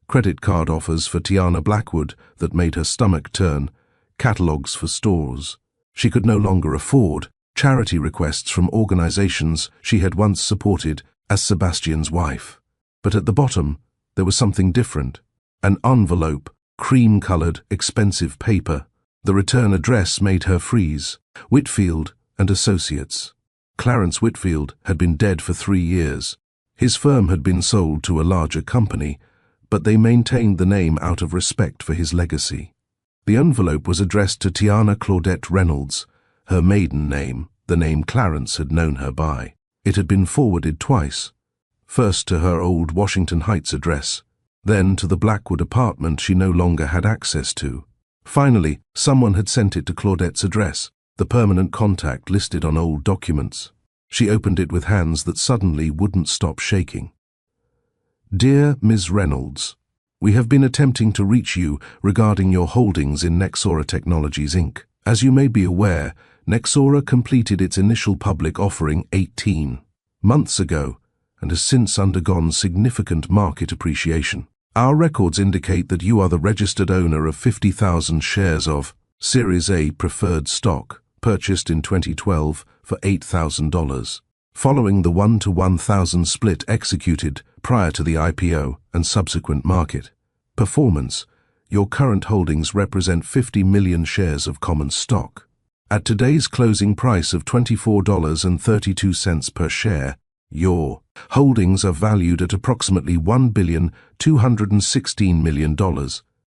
Credit card offers for Tiana Blackwood that made her stomach turn, catalogues for stores she could no longer afford, charity requests from organizations she had once supported as Sebastian's wife. But at the bottom, there was something different. An envelope, cream-colored, expensive paper. The return address made her freeze. Whitfield and Associates. Clarence Whitfield had been dead for 3 years. His firm had been sold to a larger company, but they maintained the name out of respect for his legacy. The envelope was addressed to Tiana Claudette Reynolds, her maiden name, the name Clarence had known her by. It had been forwarded twice, first to her old Washington Heights address, then to the Blackwood apartment she no longer had access to. Finally, someone had sent it to Claudette's address, the permanent contact listed on old documents. She opened it with hands that suddenly wouldn't stop shaking. Dear Ms. Reynolds, we have been attempting to reach you regarding your holdings in Nexora Technologies, Inc. As you may be aware, Nexora completed its initial public offering 18 months ago and has since undergone significant market appreciation. Our records indicate that you are the registered owner of 50,000 shares of Series A preferred stock, purchased in 2012 for $8,000. Following the 1-to-1,000 split executed prior to the IPO and subsequent market performance, your current holdings represent 50 million shares of common stock. At today's closing price of $24.32 per share, your holdings are valued at approximately $1,216 million.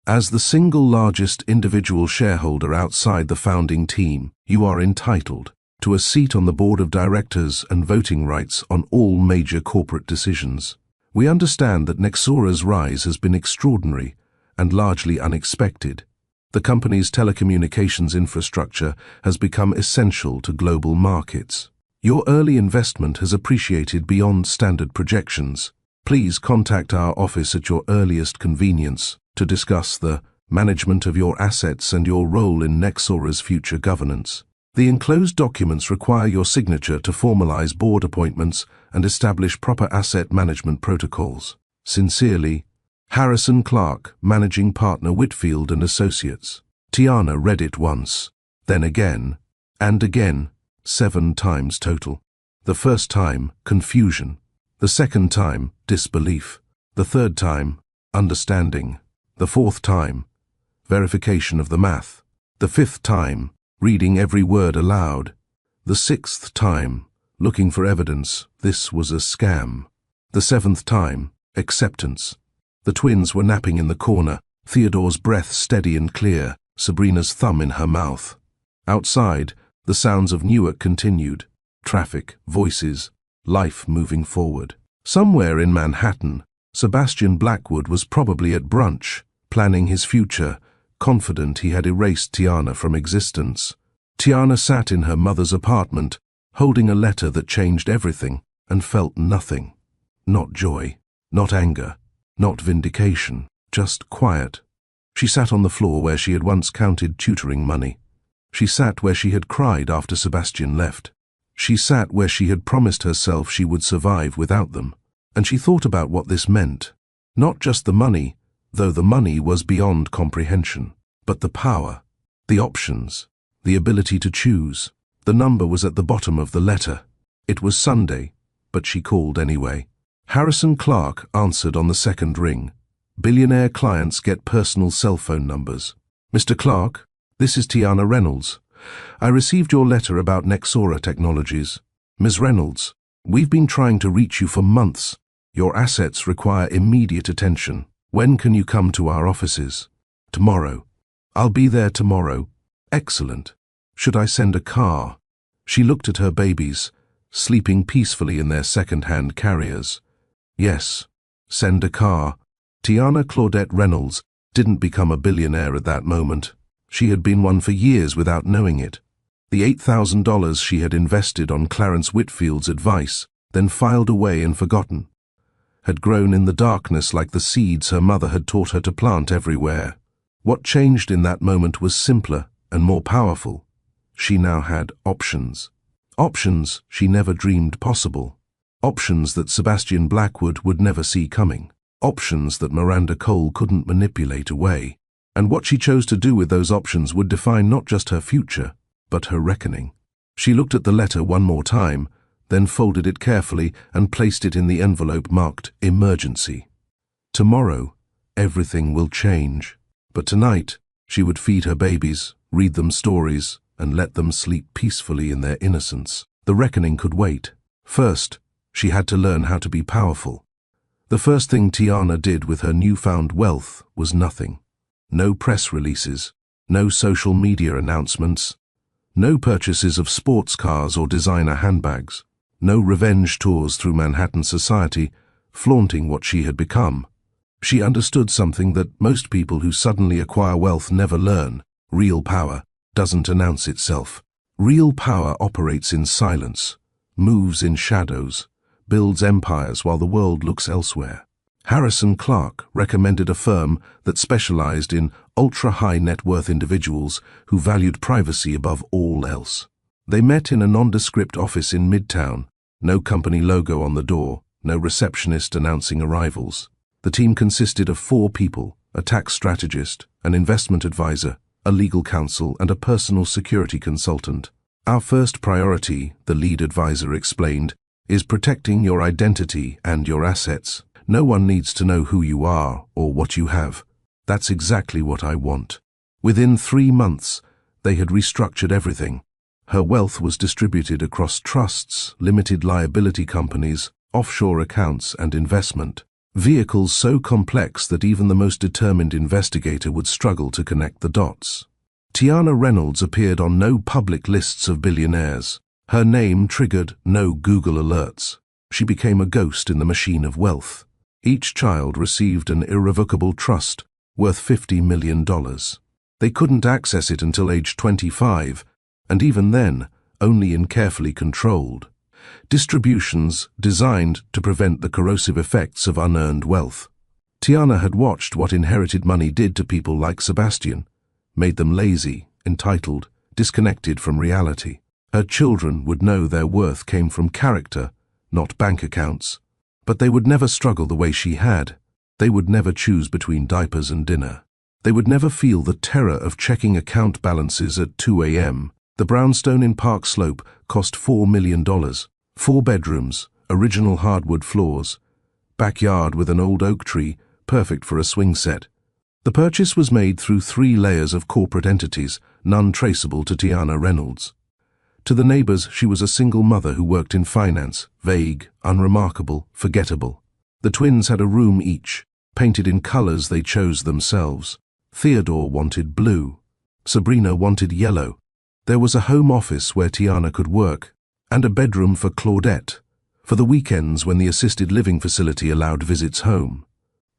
As the single largest individual shareholder outside the founding team, you are entitled to a seat on the board of directors and voting rights on all major corporate decisions. We understand that Nexora's rise has been extraordinary and largely unexpected. The company's telecommunications infrastructure has become essential to global markets. Your early investment has appreciated beyond standard projections. Please contact our office at your earliest convenience to discuss the management of your assets and your role in Nexora's future governance. The enclosed documents require your signature to formalize board appointments and establish proper asset management protocols. Sincerely, Harrison Clark, Managing Partner, Whitfield and Associates. Tiana read it once, then again, and again, 7 times total. The first time, confusion. The second time, disbelief. The third time, understanding. The fourth time, verification of the math. The fifth time, reading every word aloud. The sixth time, looking for evidence this was a scam. The seventh time, acceptance. The twins were napping in the corner, Theodore's breath steady and clear, Sabrina's thumb in her mouth. Outside, the sounds of Newark continued. Traffic, voices, life moving forward. Somewhere in Manhattan, Sebastian Blackwood was probably at brunch, planning his future, confident he had erased Tiana from existence. Tiana sat in her mother's apartment, holding a letter that changed everything, and felt nothing. Not joy, not anger, not vindication, just quiet. She sat on the floor where she had once counted tutoring money. She sat where she had cried after Sebastian left. She sat where she had promised herself she would survive without them. And she thought about what this meant. Not just the money, though the money was beyond comprehension, but the power, the options, the ability to choose. The number was at the bottom of the letter. It was Sunday, but she called anyway. Harrison Clark answered on the second ring. Billionaire clients get personal cell phone numbers. Mr. Clark, this is Tiana Reynolds. I received your letter about Nexora Technologies. Ms. Reynolds, we've been trying to reach you for months. Your assets require immediate attention. When can you come to our offices? Tomorrow. I'll be there tomorrow. Excellent. Should I send a car? She looked at her babies, sleeping peacefully in their second-hand carriers. Yes, send a car. Tiana Claudette Reynolds didn't become a billionaire at that moment. She had been one for years without knowing it. The $8,000 she had invested on Clarence Whitfield's advice, then filed away and forgotten, had grown in the darkness like the seeds her mother had taught her to plant everywhere. What changed in that moment was simpler and more powerful. She now had options. Options she never dreamed possible. Options that Sebastian Blackwood would never see coming. Options that Miranda Cole couldn't manipulate away. And what she chose to do with those options would define not just her future, but her reckoning. She looked at the letter one more time, then folded it carefully and placed it in the envelope marked Emergency. Tomorrow, everything will change. But tonight, she would feed her babies, read them stories, and let them sleep peacefully in their innocence. The reckoning could wait. First, she had to learn how to be powerful. The first thing Tiana did with her newfound wealth was nothing. No press releases, no social media announcements, no purchases of sports cars or designer handbags, no revenge tours through Manhattan society, flaunting what she had become. She understood something that most people who suddenly acquire wealth never learn. Real power doesn't announce itself. Real power operates in silence, moves in shadows, builds empires while the world looks elsewhere. Harrison Clark recommended a firm that specialized in ultra-high net worth individuals who valued privacy above all else. They met in a nondescript office in Midtown, no company logo on the door, no receptionist announcing arrivals. The team consisted of 4 people, a tax strategist, an investment advisor, a legal counsel, and a personal security consultant. Our first priority, the lead advisor explained, is protecting your identity and your assets. No one needs to know who you are or what you have. That's exactly what I want. Within 3 months, they had restructured everything. Her wealth was distributed across trusts, limited liability companies, offshore accounts, and investment. Vehicles so complex that even the most determined investigator would struggle to connect the dots. Tiana Reynolds appeared on no public lists of billionaires. Her name triggered no Google alerts. She became a ghost in the machine of wealth. Each child received an irrevocable trust worth $50 million. They couldn't access it until age 25, and even then, only in carefully controlled distributions designed to prevent the corrosive effects of unearned wealth. Tiana had watched what inherited money did to people like Sebastian, made them lazy, entitled, disconnected from reality. Her children would know their worth came from character, not bank accounts. But they would never struggle the way she had. They would never choose between diapers and dinner. They would never feel the terror of checking account balances at 2 a.m. The brownstone in Park Slope cost $4 million. 4 bedrooms, original hardwood floors, backyard with an old oak tree, perfect for a swing set. The purchase was made through 3 layers of corporate entities, none traceable to Tiana Reynolds. To the neighbors, she was a single mother who worked in finance, vague, unremarkable, forgettable. The twins had a room each, painted in colors they chose themselves. Theodore wanted blue. Sabrina wanted yellow. There was a home office where Tiana could work, and a bedroom for Claudette, for the weekends when the assisted living facility allowed visits home.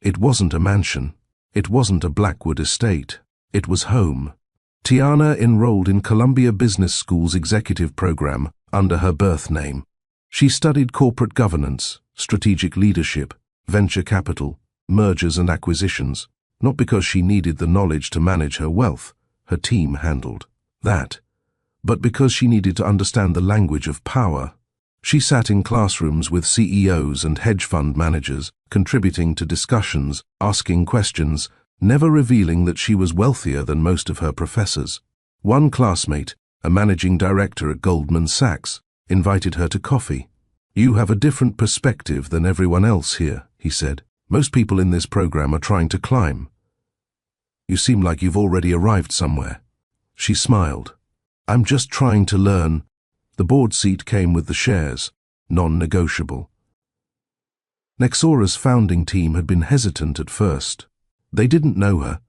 It wasn't a mansion. It wasn't a Blackwood estate. It was home. Tiana enrolled in Columbia Business School's executive program under her birth name. She studied corporate governance, strategic leadership, venture capital, mergers and acquisitions, not because she needed the knowledge to manage her wealth. Her team handled that. But because she needed to understand the language of power. She sat in classrooms with CEOs and hedge fund managers, contributing to discussions, asking questions, never revealing that she was wealthier than most of her professors. One classmate, a managing director at Goldman Sachs, invited her to coffee. "You have a different perspective than everyone else here," he said. "Most people in this program are trying to climb. You seem like you've already arrived somewhere." She smiled. "I'm just trying to learn." The board seat came with the shares, non-negotiable. Nexora's founding team had been hesitant at first. They didn't know her,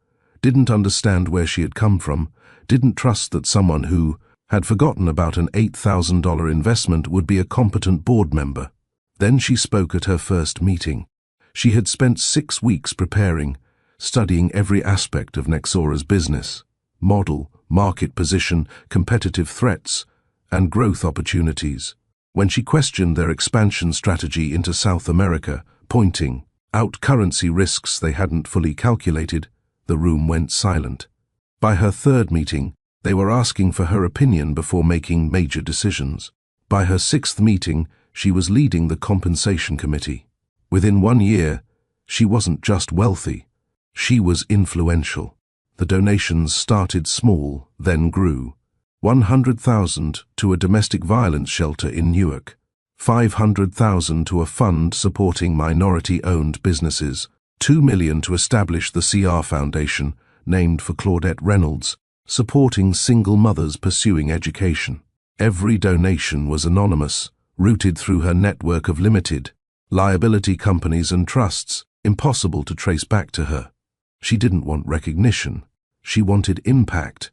didn't understand where she had come from, didn't trust that someone who had forgotten about an $8,000 investment would be a competent board member. Then she spoke at her first meeting. She had spent 6 weeks preparing, studying every aspect of Nexora's business, model, market position, competitive threats, and growth opportunities. When she questioned their expansion strategy into South America, pointing out currency risks they hadn't fully calculated, the room went silent. By her third meeting, they were asking for her opinion before making major decisions. By her sixth meeting, she was leading the compensation committee. Within 1 year, she wasn't just wealthy, she was influential. The donations started small, then grew. 100,000 to a domestic violence shelter in Newark, 500,000 to a fund supporting minority-owned businesses, 2 million to establish the CR Foundation, named for Claudette Reynolds, supporting single mothers pursuing education. Every donation was anonymous, routed through her network of limited liability companies and trusts, impossible to trace back to her. She didn't want recognition. She wanted impact.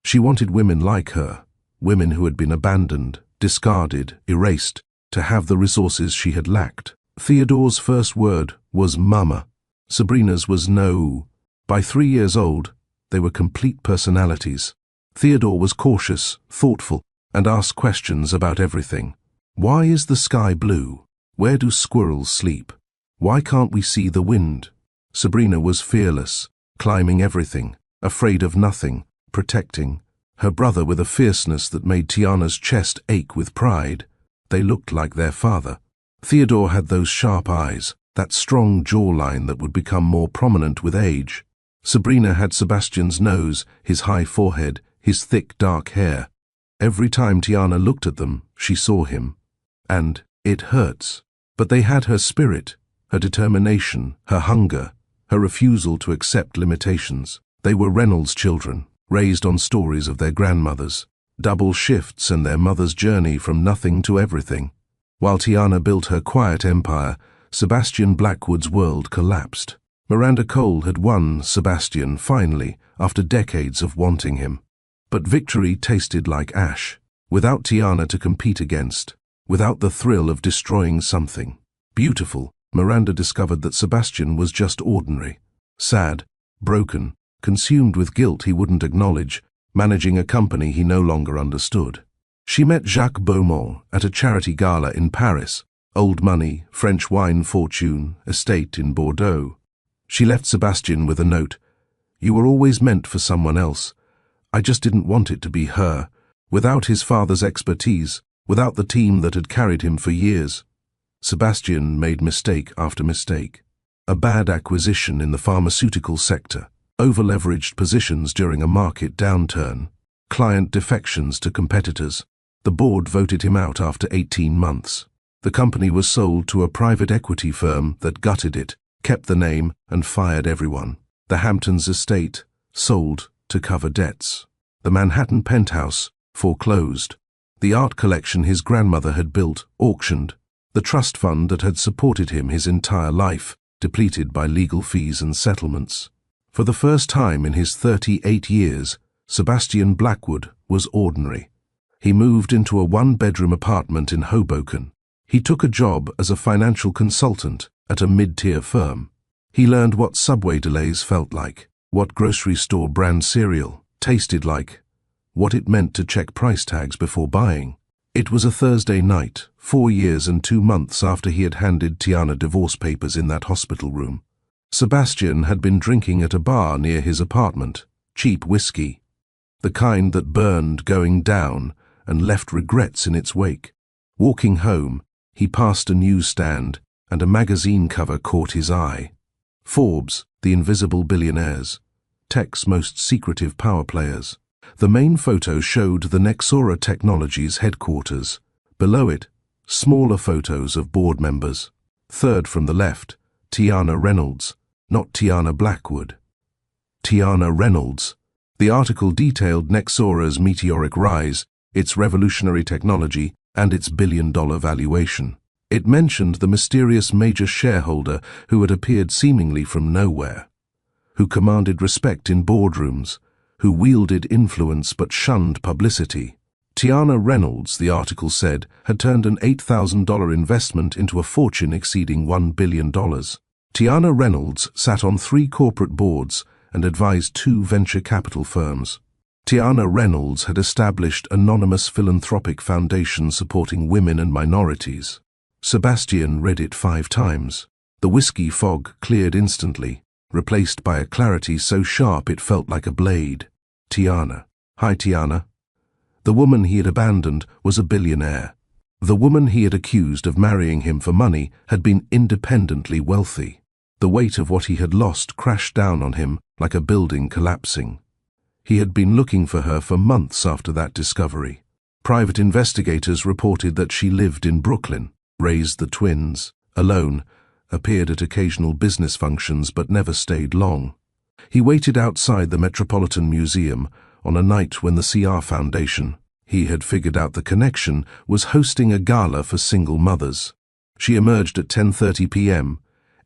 She wanted women like her, women who had been abandoned, discarded, erased, to have the resources she had lacked. Theodore's first word was mama. Sabrina's was no. By 3 years old, they were complete personalities. Theodore was cautious, thoughtful, and asked questions about everything. Why is the sky blue? Where do squirrels sleep? Why can't we see the wind? Sabrina was fearless, climbing everything, afraid of nothing, protecting. Her brother with a fierceness that made Tiana's chest ache with pride. They looked like their father. Theodore had those sharp eyes, that strong jawline that would become more prominent with age. Sabrina had Sebastian's nose, his high forehead, his thick dark hair. Every time Tiana looked at them, she saw him. And it hurts. But they had her spirit, her determination, her hunger, her refusal to accept limitations. They were Reynolds' children, raised on stories of their grandmothers, double shifts and their mother's journey from nothing to everything. While Tiana built her quiet empire, Sebastian Blackwood's world collapsed. Miranda Cole had won Sebastian finally, after decades of wanting him. But victory tasted like ash, without Tiana to compete against, without the thrill of destroying something beautiful. Miranda discovered that Sebastian was just ordinary, sad, broken, consumed with guilt he wouldn't acknowledge, managing a company he no longer understood. She met Jacques Beaumont at a charity gala in Paris, old money, French wine fortune, estate in Bordeaux. She left Sebastian with a note. You were always meant for someone else. I just didn't want it to be her. Without his father's expertise, without the team that had carried him for years. Sebastian made mistake after mistake. A bad acquisition in the pharmaceutical sector, over-leveraged positions during a market downturn, client defections to competitors. The board voted him out after 18 months. The company was sold to a private equity firm that gutted it, kept the name, and fired everyone. The Hamptons estate, sold to cover debts. The Manhattan penthouse, foreclosed. The art collection his grandmother had built, auctioned. The trust fund that had supported him his entire life, depleted by legal fees and settlements. For the first time in his 38 years, Sebastian Blackwood was ordinary. He moved into a one-bedroom apartment in Hoboken. He took a job as a financial consultant at a mid-tier firm. He learned what subway delays felt like, what grocery store brand cereal tasted like, what it meant to check price tags before buying. It was a Thursday night, 4 years and 2 months after he had handed Tiana divorce papers in that hospital room. Sebastian had been drinking at a bar near his apartment, cheap whiskey, the kind that burned going down and left regrets in its wake. Walking home, he passed a newsstand and a magazine cover caught his eye. Forbes, the Invisible Billionaires, tech's most secretive power players. The main photo showed the Nexora Technologies headquarters. Below it, smaller photos of board members. Third from the left, Tiana Reynolds, not Tiana Blackwood. Tiana Reynolds. The article detailed Nexora's meteoric rise, its revolutionary technology, and its billion-dollar valuation. It mentioned the mysterious major shareholder who had appeared seemingly from nowhere, who commanded respect in boardrooms, who wielded influence but shunned publicity. Tiana Reynolds, the article said, had turned an $8,000 investment into a fortune exceeding $1 billion. Tiana Reynolds sat on 3 corporate boards and advised 2 venture capital firms. Tiana Reynolds had established anonymous philanthropic foundation supporting women and minorities. Sebastian read it 5 times. The whiskey fog cleared instantly, replaced by a clarity so sharp it felt like a blade. Tiana. Hi, Tiana. The woman he had abandoned was a billionaire. The woman he had accused of marrying him for money had been independently wealthy. The weight of what he had lost crashed down on him like a building collapsing. He had been looking for her for months after that discovery. Private investigators reported that she lived in Brooklyn, raised the twins, alone, appeared at occasional business functions but never stayed long. He waited outside the Metropolitan Museum on a night when the CR Foundation, he had figured out the connection, was hosting a gala for single mothers. She emerged at 10:30 p.m.,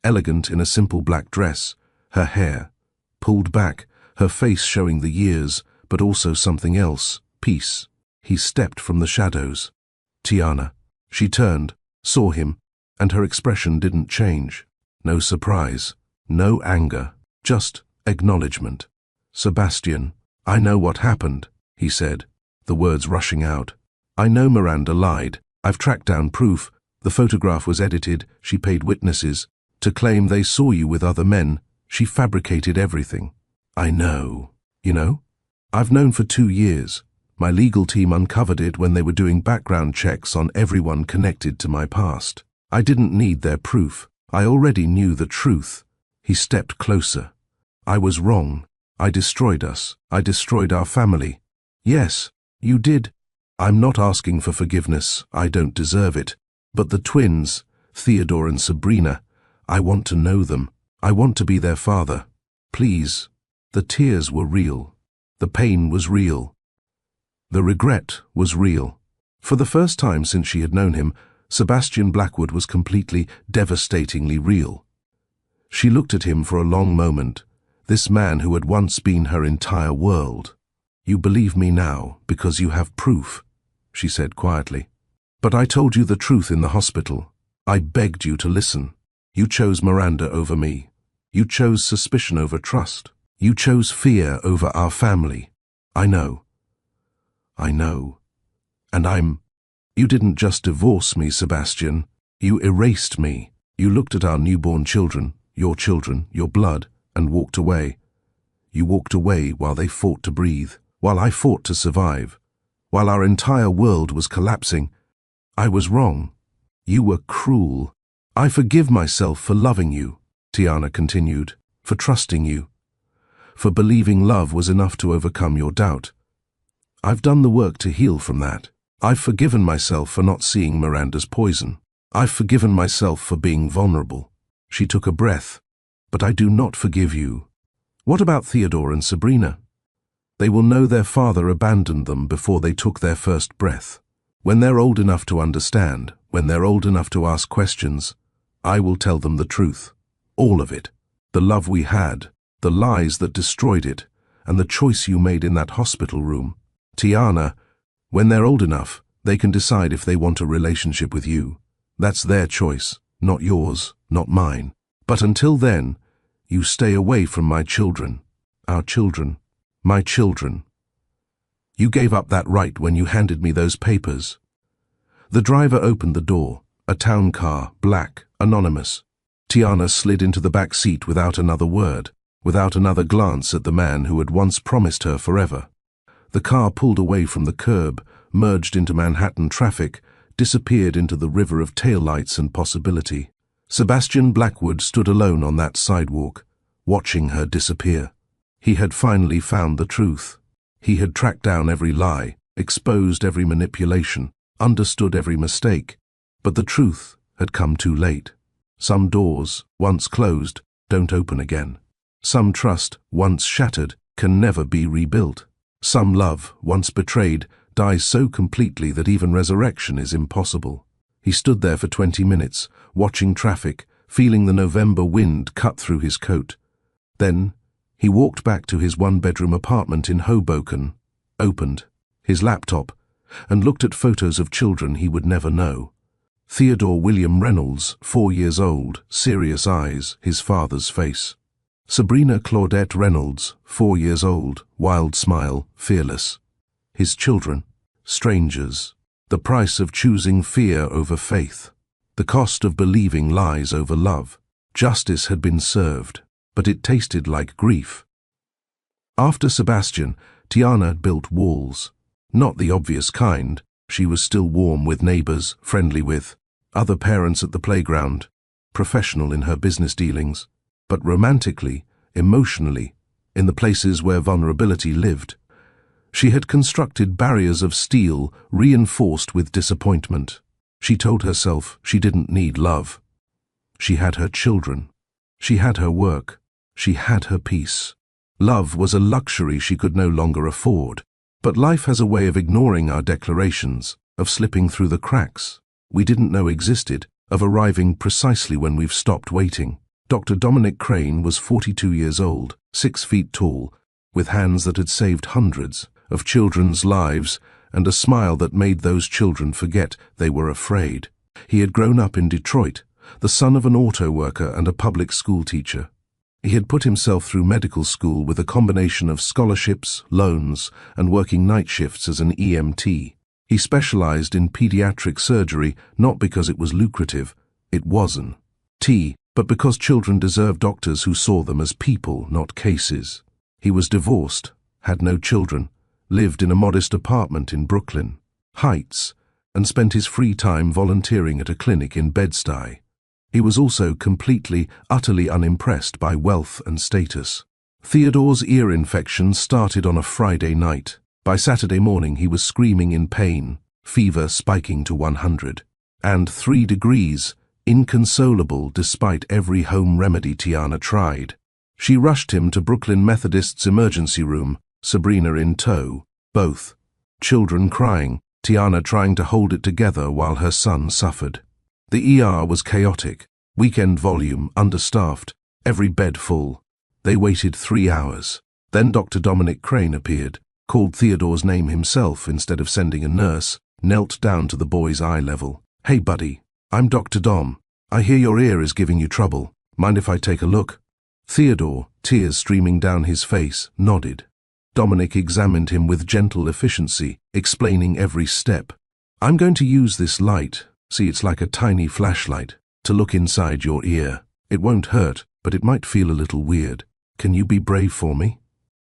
elegant in a simple black dress, her hair pulled back, her face showing the years, but also something else, peace. He stepped from the shadows. Tiana. She turned, saw him, and her expression didn't change. No surprise, no anger, just acknowledgement. Sebastian, I know what happened, he said, the words rushing out. I know Miranda lied. I've tracked down proof. The photograph was edited. She paid witnesses. To claim they saw you with other men, she fabricated everything. I know. You know? I've known for 2 years. My legal team uncovered it when they were doing background checks on everyone connected to my past. I didn't need their proof. I already knew the truth. He stepped closer. I was wrong. I destroyed us. I destroyed our family. Yes, you did. I'm not asking for forgiveness. I don't deserve it. But the twins, Theodore and Sabrina, I want to know them. I want to be their father. Please. The tears were real. The pain was real. The regret was real. For the first time since she had known him, Sebastian Blackwood was completely, devastatingly real. She looked at him for a long moment, this man who had once been her entire world. You believe me now because you have proof, she said quietly. But I told you the truth in the hospital. I begged you to listen. You chose Miranda over me. You chose suspicion over trust. You chose fear over our family. I know. I know. And You didn't just divorce me, Sebastian. You erased me. You looked at our newborn children, your blood, and walked away. You walked away while they fought to breathe, while I fought to survive, while our entire world was collapsing. I was wrong. You were cruel. I forgive myself for loving you, Tiana continued, for trusting you, for believing love was enough to overcome your doubt. I've done the work to heal from that. I've forgiven myself for not seeing Miranda's poison. I've forgiven myself for being vulnerable. She took a breath. But I do not forgive you. What about Theodore and Sabrina? They will know their father abandoned them before they took their first breath. When they're old enough to understand, when they're old enough to ask questions, I will tell them the truth. All of it. The love we had, the lies that destroyed it, and the choice you made in that hospital room. Tiana, when they're old enough, they can decide if they want a relationship with you. That's their choice, not yours, not mine. But until then, you stay away from my children, our children, my children. You gave up that right when you handed me those papers. The driver opened the door, a town car, black, anonymous. Tiana slid into the back seat without another word, without another glance at the man who had once promised her forever. The car pulled away from the curb, merged into Manhattan traffic, disappeared into the river of taillights and possibility. Sebastian Blackwood stood alone on that sidewalk, watching her disappear. He had finally found the truth. He had tracked down every lie, exposed every manipulation, understood every mistake. But the truth had come too late. Some doors, once closed, don't open again. Some trust, once shattered, can never be rebuilt. Some love, once betrayed, dies so completely that even resurrection is impossible. He stood there for 20 minutes, watching traffic, feeling the November wind cut through his coat. Then, he walked back to his one-bedroom apartment in Hoboken, opened his laptop, and looked at photos of children he would never know. Theodore William Reynolds, 4 years old, serious eyes, his father's face. Sabrina Claudette Reynolds, 4 years old, wild smile, fearless. His children, strangers. The price of choosing fear over faith. The cost of believing lies over love. Justice had been served, but it tasted like grief. After Sebastian, Tiana built walls. Not the obvious kind. She was still warm with neighbors, friendly with other parents at the playground, professional in her business dealings, but romantically, emotionally, in the places where vulnerability lived. She had constructed barriers of steel reinforced with disappointment. She told herself she didn't need love. She had her children. She had her work. She had her peace. Love was a luxury she could no longer afford. But life has a way of ignoring our declarations, of slipping through the cracks we didn't know existed, of arriving precisely when we've stopped waiting. Dr. Dominic Crane was 42 years old, 6 feet tall, with hands that had saved hundreds of children's lives and a smile that made those children forget they were afraid. He had grown up in Detroit, the son of an auto worker and a public school teacher. He had put himself through medical school with a combination of scholarships, loans, and working night shifts as an EMT. He specialized in pediatric surgery not because it was lucrative, it wasn't, but because children deserve doctors who saw them as people, not cases. He was divorced, had no children, lived in a modest apartment in Brooklyn Heights, and spent his free time volunteering at a clinic in Bed-Stuy. He was also completely, utterly unimpressed by wealth and status. Theodore's ear infection started on a Friday night. By Saturday morning he was screaming in pain, fever spiking to 100. And 3 degrees, inconsolable despite every home remedy Tiana tried. She rushed him to Brooklyn Methodist's emergency room, Sabrina in tow, both. Children crying, Tiana trying to hold it together while her son suffered. The ER was chaotic, weekend volume, understaffed, every bed full. They waited 3 hours. Then Dr. Dominic Crane appeared, called Theodore's name himself instead of sending a nurse, knelt down to the boy's eye level. "Hey buddy, I'm Dr. Dom. I hear your ear is giving you trouble. Mind if I take a look?" Theodore, tears streaming down his face, nodded. Dominic examined him with gentle efficiency, explaining every step. "I'm going to use this light, see it's like a tiny flashlight, to look inside your ear. It won't hurt, but it might feel a little weird. Can you be brave for me?"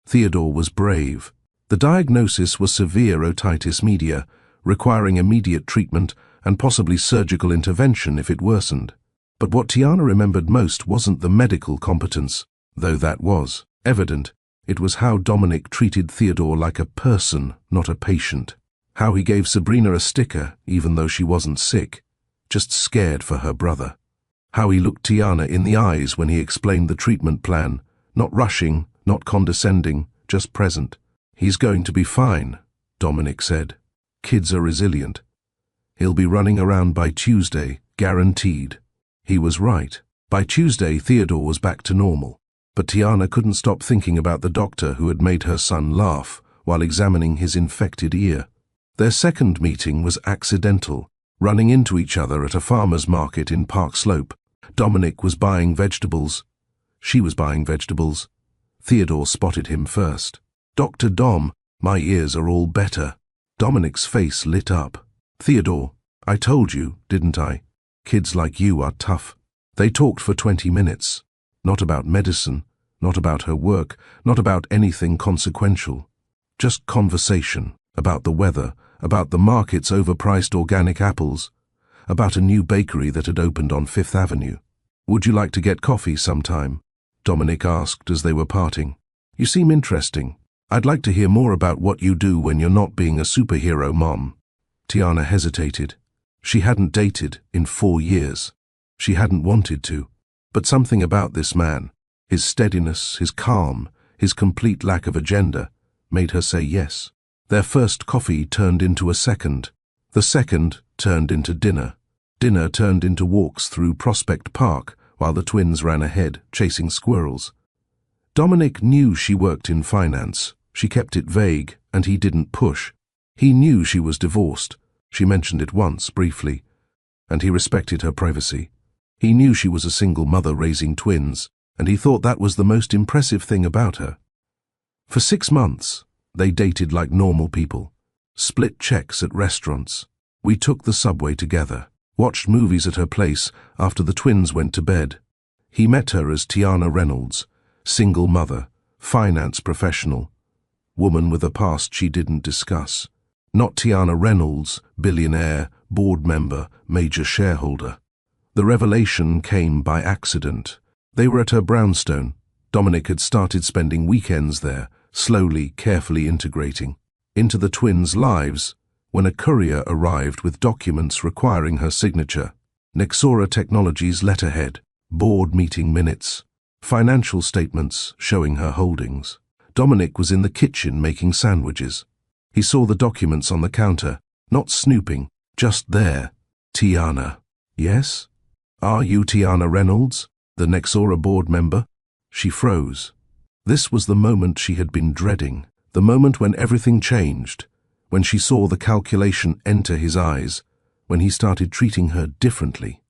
Theodore was brave. The diagnosis was severe otitis media, requiring immediate treatment and possibly surgical intervention if it worsened. But what Tiana remembered most wasn't the medical competence, though that was evident. It was how Dominic treated Theodore like a person, not a patient. How he gave Sabrina a sticker, even though she wasn't sick, just scared for her brother. How he looked Tiana in the eyes when he explained the treatment plan, not rushing, not condescending, just present. "He's going to be fine," Dominic said. "Kids are resilient. He'll be running around by Tuesday, guaranteed." He was right. By Tuesday, Theodore was back to normal. But Tiana couldn't stop thinking about the doctor who had made her son laugh while examining his infected ear. Their second meeting was accidental, running into each other at a farmer's market in Park Slope. Dominic was buying vegetables. She was buying vegetables. Theodore spotted him first. "Dr. Dom, my ears are all better." Dominic's face lit up. "Theodore, I told you, didn't I? Kids like you are tough." They talked for 20 minutes. Not about medicine, not about her work, not about anything consequential. Just conversation, about the weather, about the market's overpriced organic apples, about a new bakery that had opened on 5th Avenue. "Would you like to get coffee sometime?" Dominic asked as they were parting. "You seem interesting. I'd like to hear more about what you do when you're not being a superhero mom." Tiana hesitated. She hadn't dated in 4 years. She hadn't wanted to. But something about this man, his steadiness, his calm, his complete lack of agenda, made her say yes. Their first coffee turned into a second. The second turned into dinner. Dinner turned into walks through Prospect Park while the twins ran ahead, chasing squirrels. Dominic knew she worked in finance. She kept it vague, and he didn't push. He knew she was divorced. She mentioned it once, briefly, and he respected her privacy. He knew she was a single mother raising twins, and he thought that was the most impressive thing about her. For 6 months, they dated like normal people, split checks at restaurants. We took the subway together, watched movies at her place after the twins went to bed. He met her as Tiana Reynolds, single mother, finance professional, woman with a past she didn't discuss. Not Tiana Reynolds, billionaire, board member, major shareholder. The revelation came by accident. They were at her brownstone. Dominic had started spending weekends there, slowly, carefully integrating into the twins' lives, when a courier arrived with documents requiring her signature. Nexora Technologies letterhead, board meeting minutes, financial statements showing her holdings. Dominic was in the kitchen making sandwiches. He saw the documents on the counter, not snooping, just there. Tiana. Yes? Are you Tiana Reynolds, the Nexora board member? She froze. This was the moment she had been dreading, the moment when everything changed, when she saw the calculation enter his eyes, when he started treating her differently.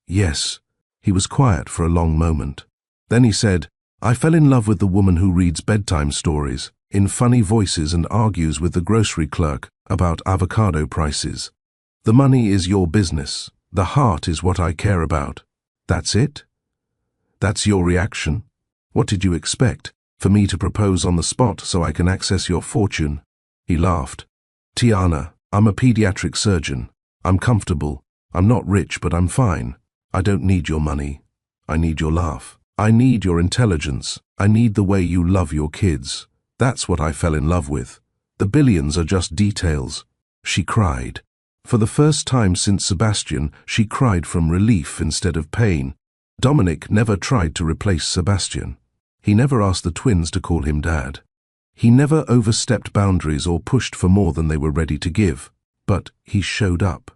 Yes. He was quiet for a long moment. Then he said, I fell in love with the woman who reads bedtime stories in funny voices and argues with the grocery clerk about avocado prices. The money is your business. The heart is what I care about. That's it? That's your reaction? What did you expect? For me to propose on the spot so I can access your fortune? He laughed. Tiana, I'm a pediatric surgeon. I'm comfortable. I'm not rich, but I'm fine. I don't need your money. I need your laugh. I need your intelligence. I need the way you love your kids. That's what I fell in love with. The billions are just details. She cried. For the first time since Sebastian, she cried from relief instead of pain. Dominic never tried to replace Sebastian. He never asked the twins to call him Dad. He never overstepped boundaries or pushed for more than they were ready to give. But he showed up.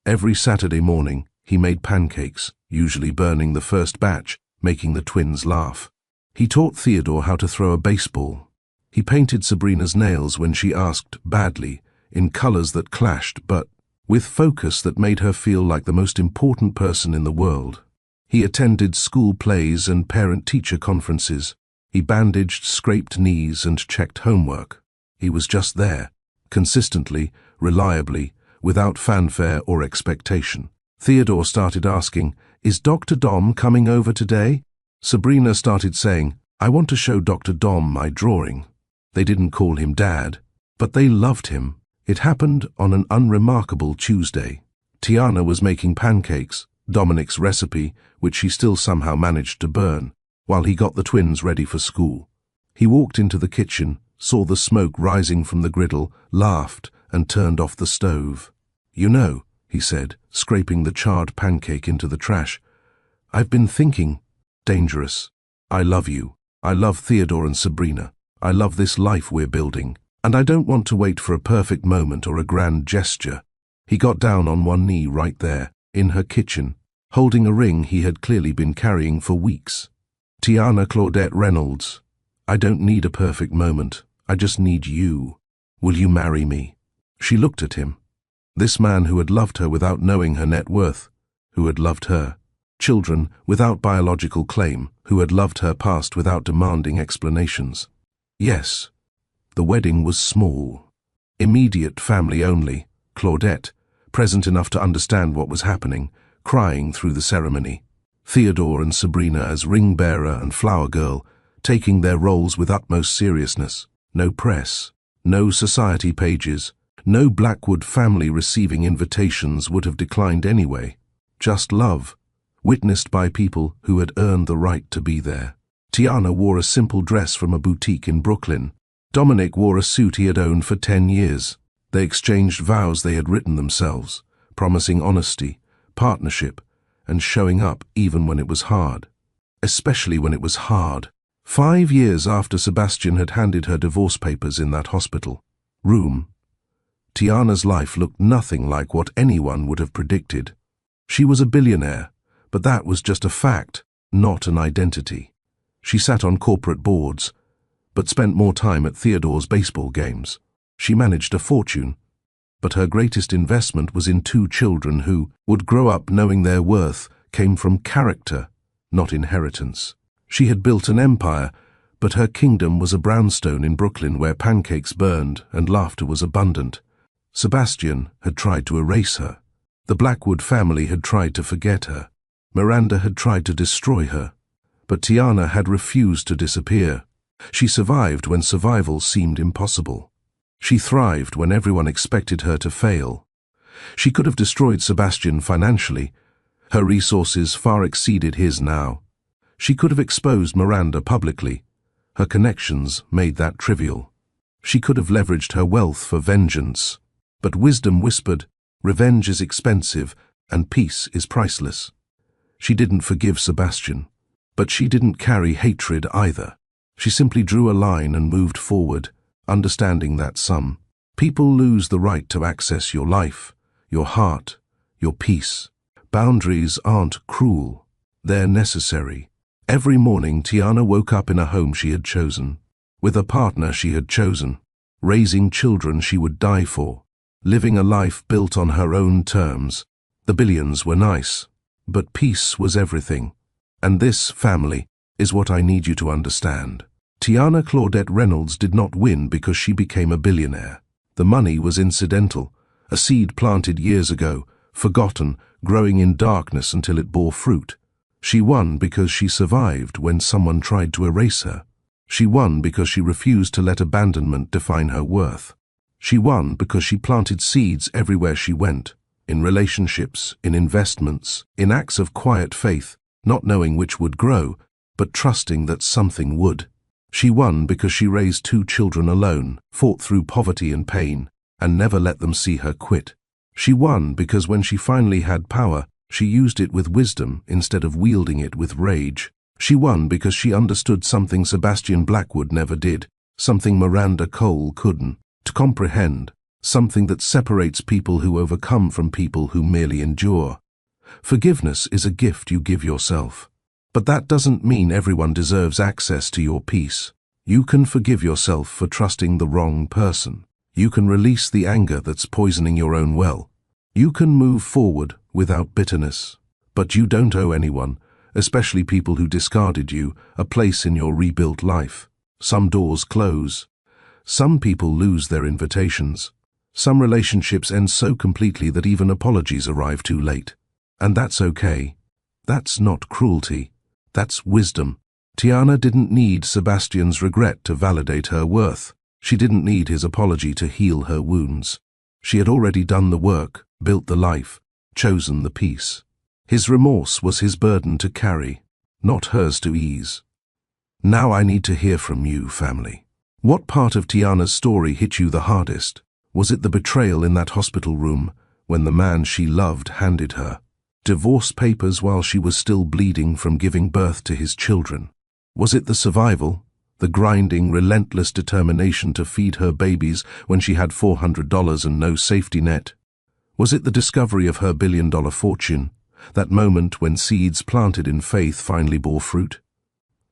Every Saturday morning, he made pancakes, usually burning the first batch, making the twins laugh. He taught Theodore how to throw a baseball. He painted Sabrina's nails when she asked badly, in colors that clashed, but with focus that made her feel like the most important person in the world. He attended school plays and parent-teacher conferences. He bandaged scraped knees and checked homework. He was just there, consistently, reliably, without fanfare or expectation. Theodore started asking, Is Dr. Dom coming over today? Sabrina started saying, I want to show Dr. Dom my drawing. They didn't call him Dad, but they loved him. It happened on an unremarkable Tuesday. Tiana was making pancakes, Dominic's recipe, which she still somehow managed to burn, while he got the twins ready for school. He walked into the kitchen, saw the smoke rising from the griddle, laughed, and turned off the stove. You know, he said, scraping the charred pancake into the trash, I've been thinking. Dangerous. I love you. I love Theodore and Sabrina. I love this life we're building. And I don't want to wait for a perfect moment or a grand gesture. He got down on one knee right there, in her kitchen, holding a ring he had clearly been carrying for weeks. Tiana Claudette Reynolds, I don't need a perfect moment. I just need you. Will you marry me? She looked at him. This man who had loved her without knowing her net worth, who had loved her. Children without biological claim, who had loved her past without demanding explanations. Yes. The wedding was small. Immediate family only. Claudette, present enough to understand what was happening, crying through the ceremony. Theodore and Sabrina as ring bearer and flower girl, taking their roles with utmost seriousness. No press, no society pages, no Blackwood family receiving invitations would have declined anyway. Just love, witnessed by people who had earned the right to be there. Tiana wore a simple dress from a boutique in Brooklyn. Dominic wore a suit he had owned for 10 years. They exchanged vows they had written themselves, promising honesty, partnership, and showing up even when it was hard. Especially when it was hard. 5 years after Sebastian had handed her divorce papers in that hospital room, Tiana's life looked nothing like what anyone would have predicted. She was a billionaire, but that was just a fact, not an identity. She sat on corporate boards, but spent more time at Theodore's baseball games. She managed a fortune, but her greatest investment was in 2 children who would grow up knowing their worth came from character, not inheritance. She had built an empire, but her kingdom was a brownstone in Brooklyn where pancakes burned and laughter was abundant. Sebastian had tried to erase her. The Blackwood family had tried to forget her. Miranda had tried to destroy her. But Tiana had refused to disappear. She survived when survival seemed impossible. She thrived when everyone expected her to fail. She could have destroyed Sebastian financially. Her resources far exceeded his now. She could have exposed Miranda publicly. Her connections made that trivial. She could have leveraged her wealth for vengeance. But wisdom whispered, revenge is expensive and peace is priceless. She didn't forgive Sebastian, but she didn't carry hatred either. She simply drew a line and moved forward, understanding that some people lose the right to access your life, your heart, your peace. Boundaries aren't cruel. They're necessary. Every morning, Tiana woke up in a home she had chosen, with a partner she had chosen, raising children she would die for, living a life built on her own terms. The billions were nice, but peace was everything. And this, family, is what I need you to understand. Tiana Claudette Reynolds did not win because she became a billionaire. The money was incidental, a seed planted years ago, forgotten, growing in darkness until it bore fruit. She won because she survived when someone tried to erase her. She won because she refused to let abandonment define her worth. She won because she planted seeds everywhere she went, in relationships, in investments, in acts of quiet faith, not knowing which would grow, but trusting that something would. She won because she raised 2 children alone, fought through poverty and pain, and never let them see her quit. She won because when she finally had power, she used it with wisdom instead of wielding it with rage. She won because she understood something Sebastian Blackwood never did, something Miranda Cole couldn't, to comprehend, something that separates people who overcome from people who merely endure. Forgiveness is a gift you give yourself. But that doesn't mean everyone deserves access to your peace. You can forgive yourself for trusting the wrong person. You can release the anger that's poisoning your own well. You can move forward without bitterness. But you don't owe anyone, especially people who discarded you, a place in your rebuilt life. Some doors close. Some people lose their invitations. Some relationships end so completely that even apologies arrive too late. And that's okay. That's not cruelty. That's wisdom. Tiana didn't need Sebastian's regret to validate her worth. She didn't need his apology to heal her wounds. She had already done the work, built the life, chosen the peace. His remorse was his burden to carry, not hers to ease. Now I need to hear from you, family. What part of Tiana's story hit you the hardest? Was it the betrayal in that hospital room when the man she loved handed her divorce papers while she was still bleeding from giving birth to his children? Was it the survival, the grinding, relentless determination to feed her babies when she had $400 and no safety net? Was it the discovery of her billion-dollar fortune, that moment when seeds planted in faith finally bore fruit?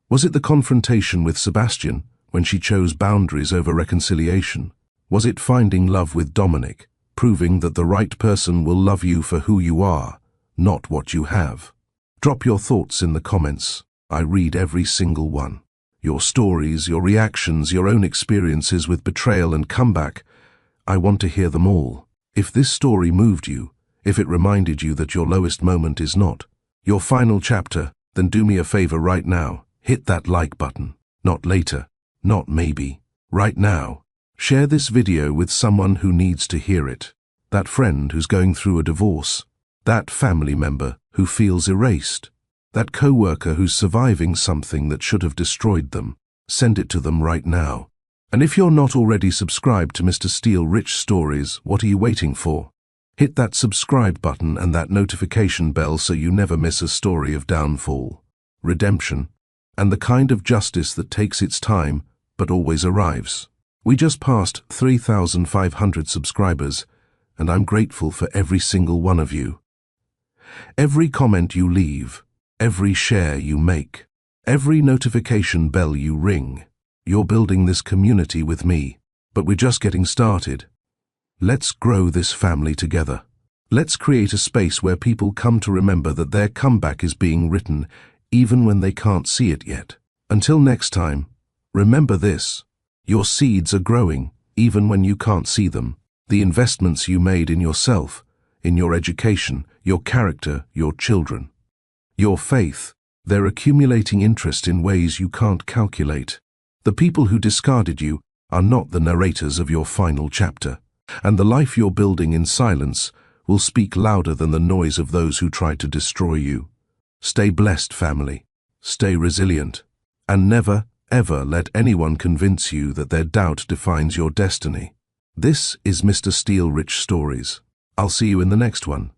Was it the confrontation with Sebastian when she chose boundaries over reconciliation? Was it finding love with Dominic, proving that the right person will love you for who you are, not what you have? Drop your thoughts in the comments. I read every single one. Your stories, your reactions, your own experiences with betrayal and comeback. I want to hear them all. If this story moved you, if it reminded you that your lowest moment is not your final chapter, then do me a favor right now. Hit that like button. Not later, not maybe. Right now. Share this video with someone who needs to hear it. That friend who's going through a divorce. That family member who feels erased. That co-worker who's surviving something that should have destroyed them. Send it to them right now. And if you're not already subscribed to Mr. Steele Rich Stories, what are you waiting for? Hit that subscribe button and that notification bell so you never miss a story of downfall, redemption, and the kind of justice that takes its time but always arrives. We just passed 3,500 subscribers, and I'm grateful for every single one of you. Every comment you leave, every share you make, every notification bell you ring. You're building this community with me, but we're just getting started. Let's grow this family together. Let's create a space where people come to remember that their comeback is being written even when they can't see it yet. Until next time, remember this: your seeds are growing, even when you can't see them. The investments you made in yourself, in your education, your character, your children, your faith, they're accumulating interest in ways you can't calculate. The people who discarded you are not the narrators of your final chapter, and the life you're building in silence will speak louder than the noise of those who tried to destroy you. Stay blessed, family. Stay resilient. And never, ever let anyone convince you that their doubt defines your destiny. This is Mr. Steel Rich Stories. I'll see you in the next one.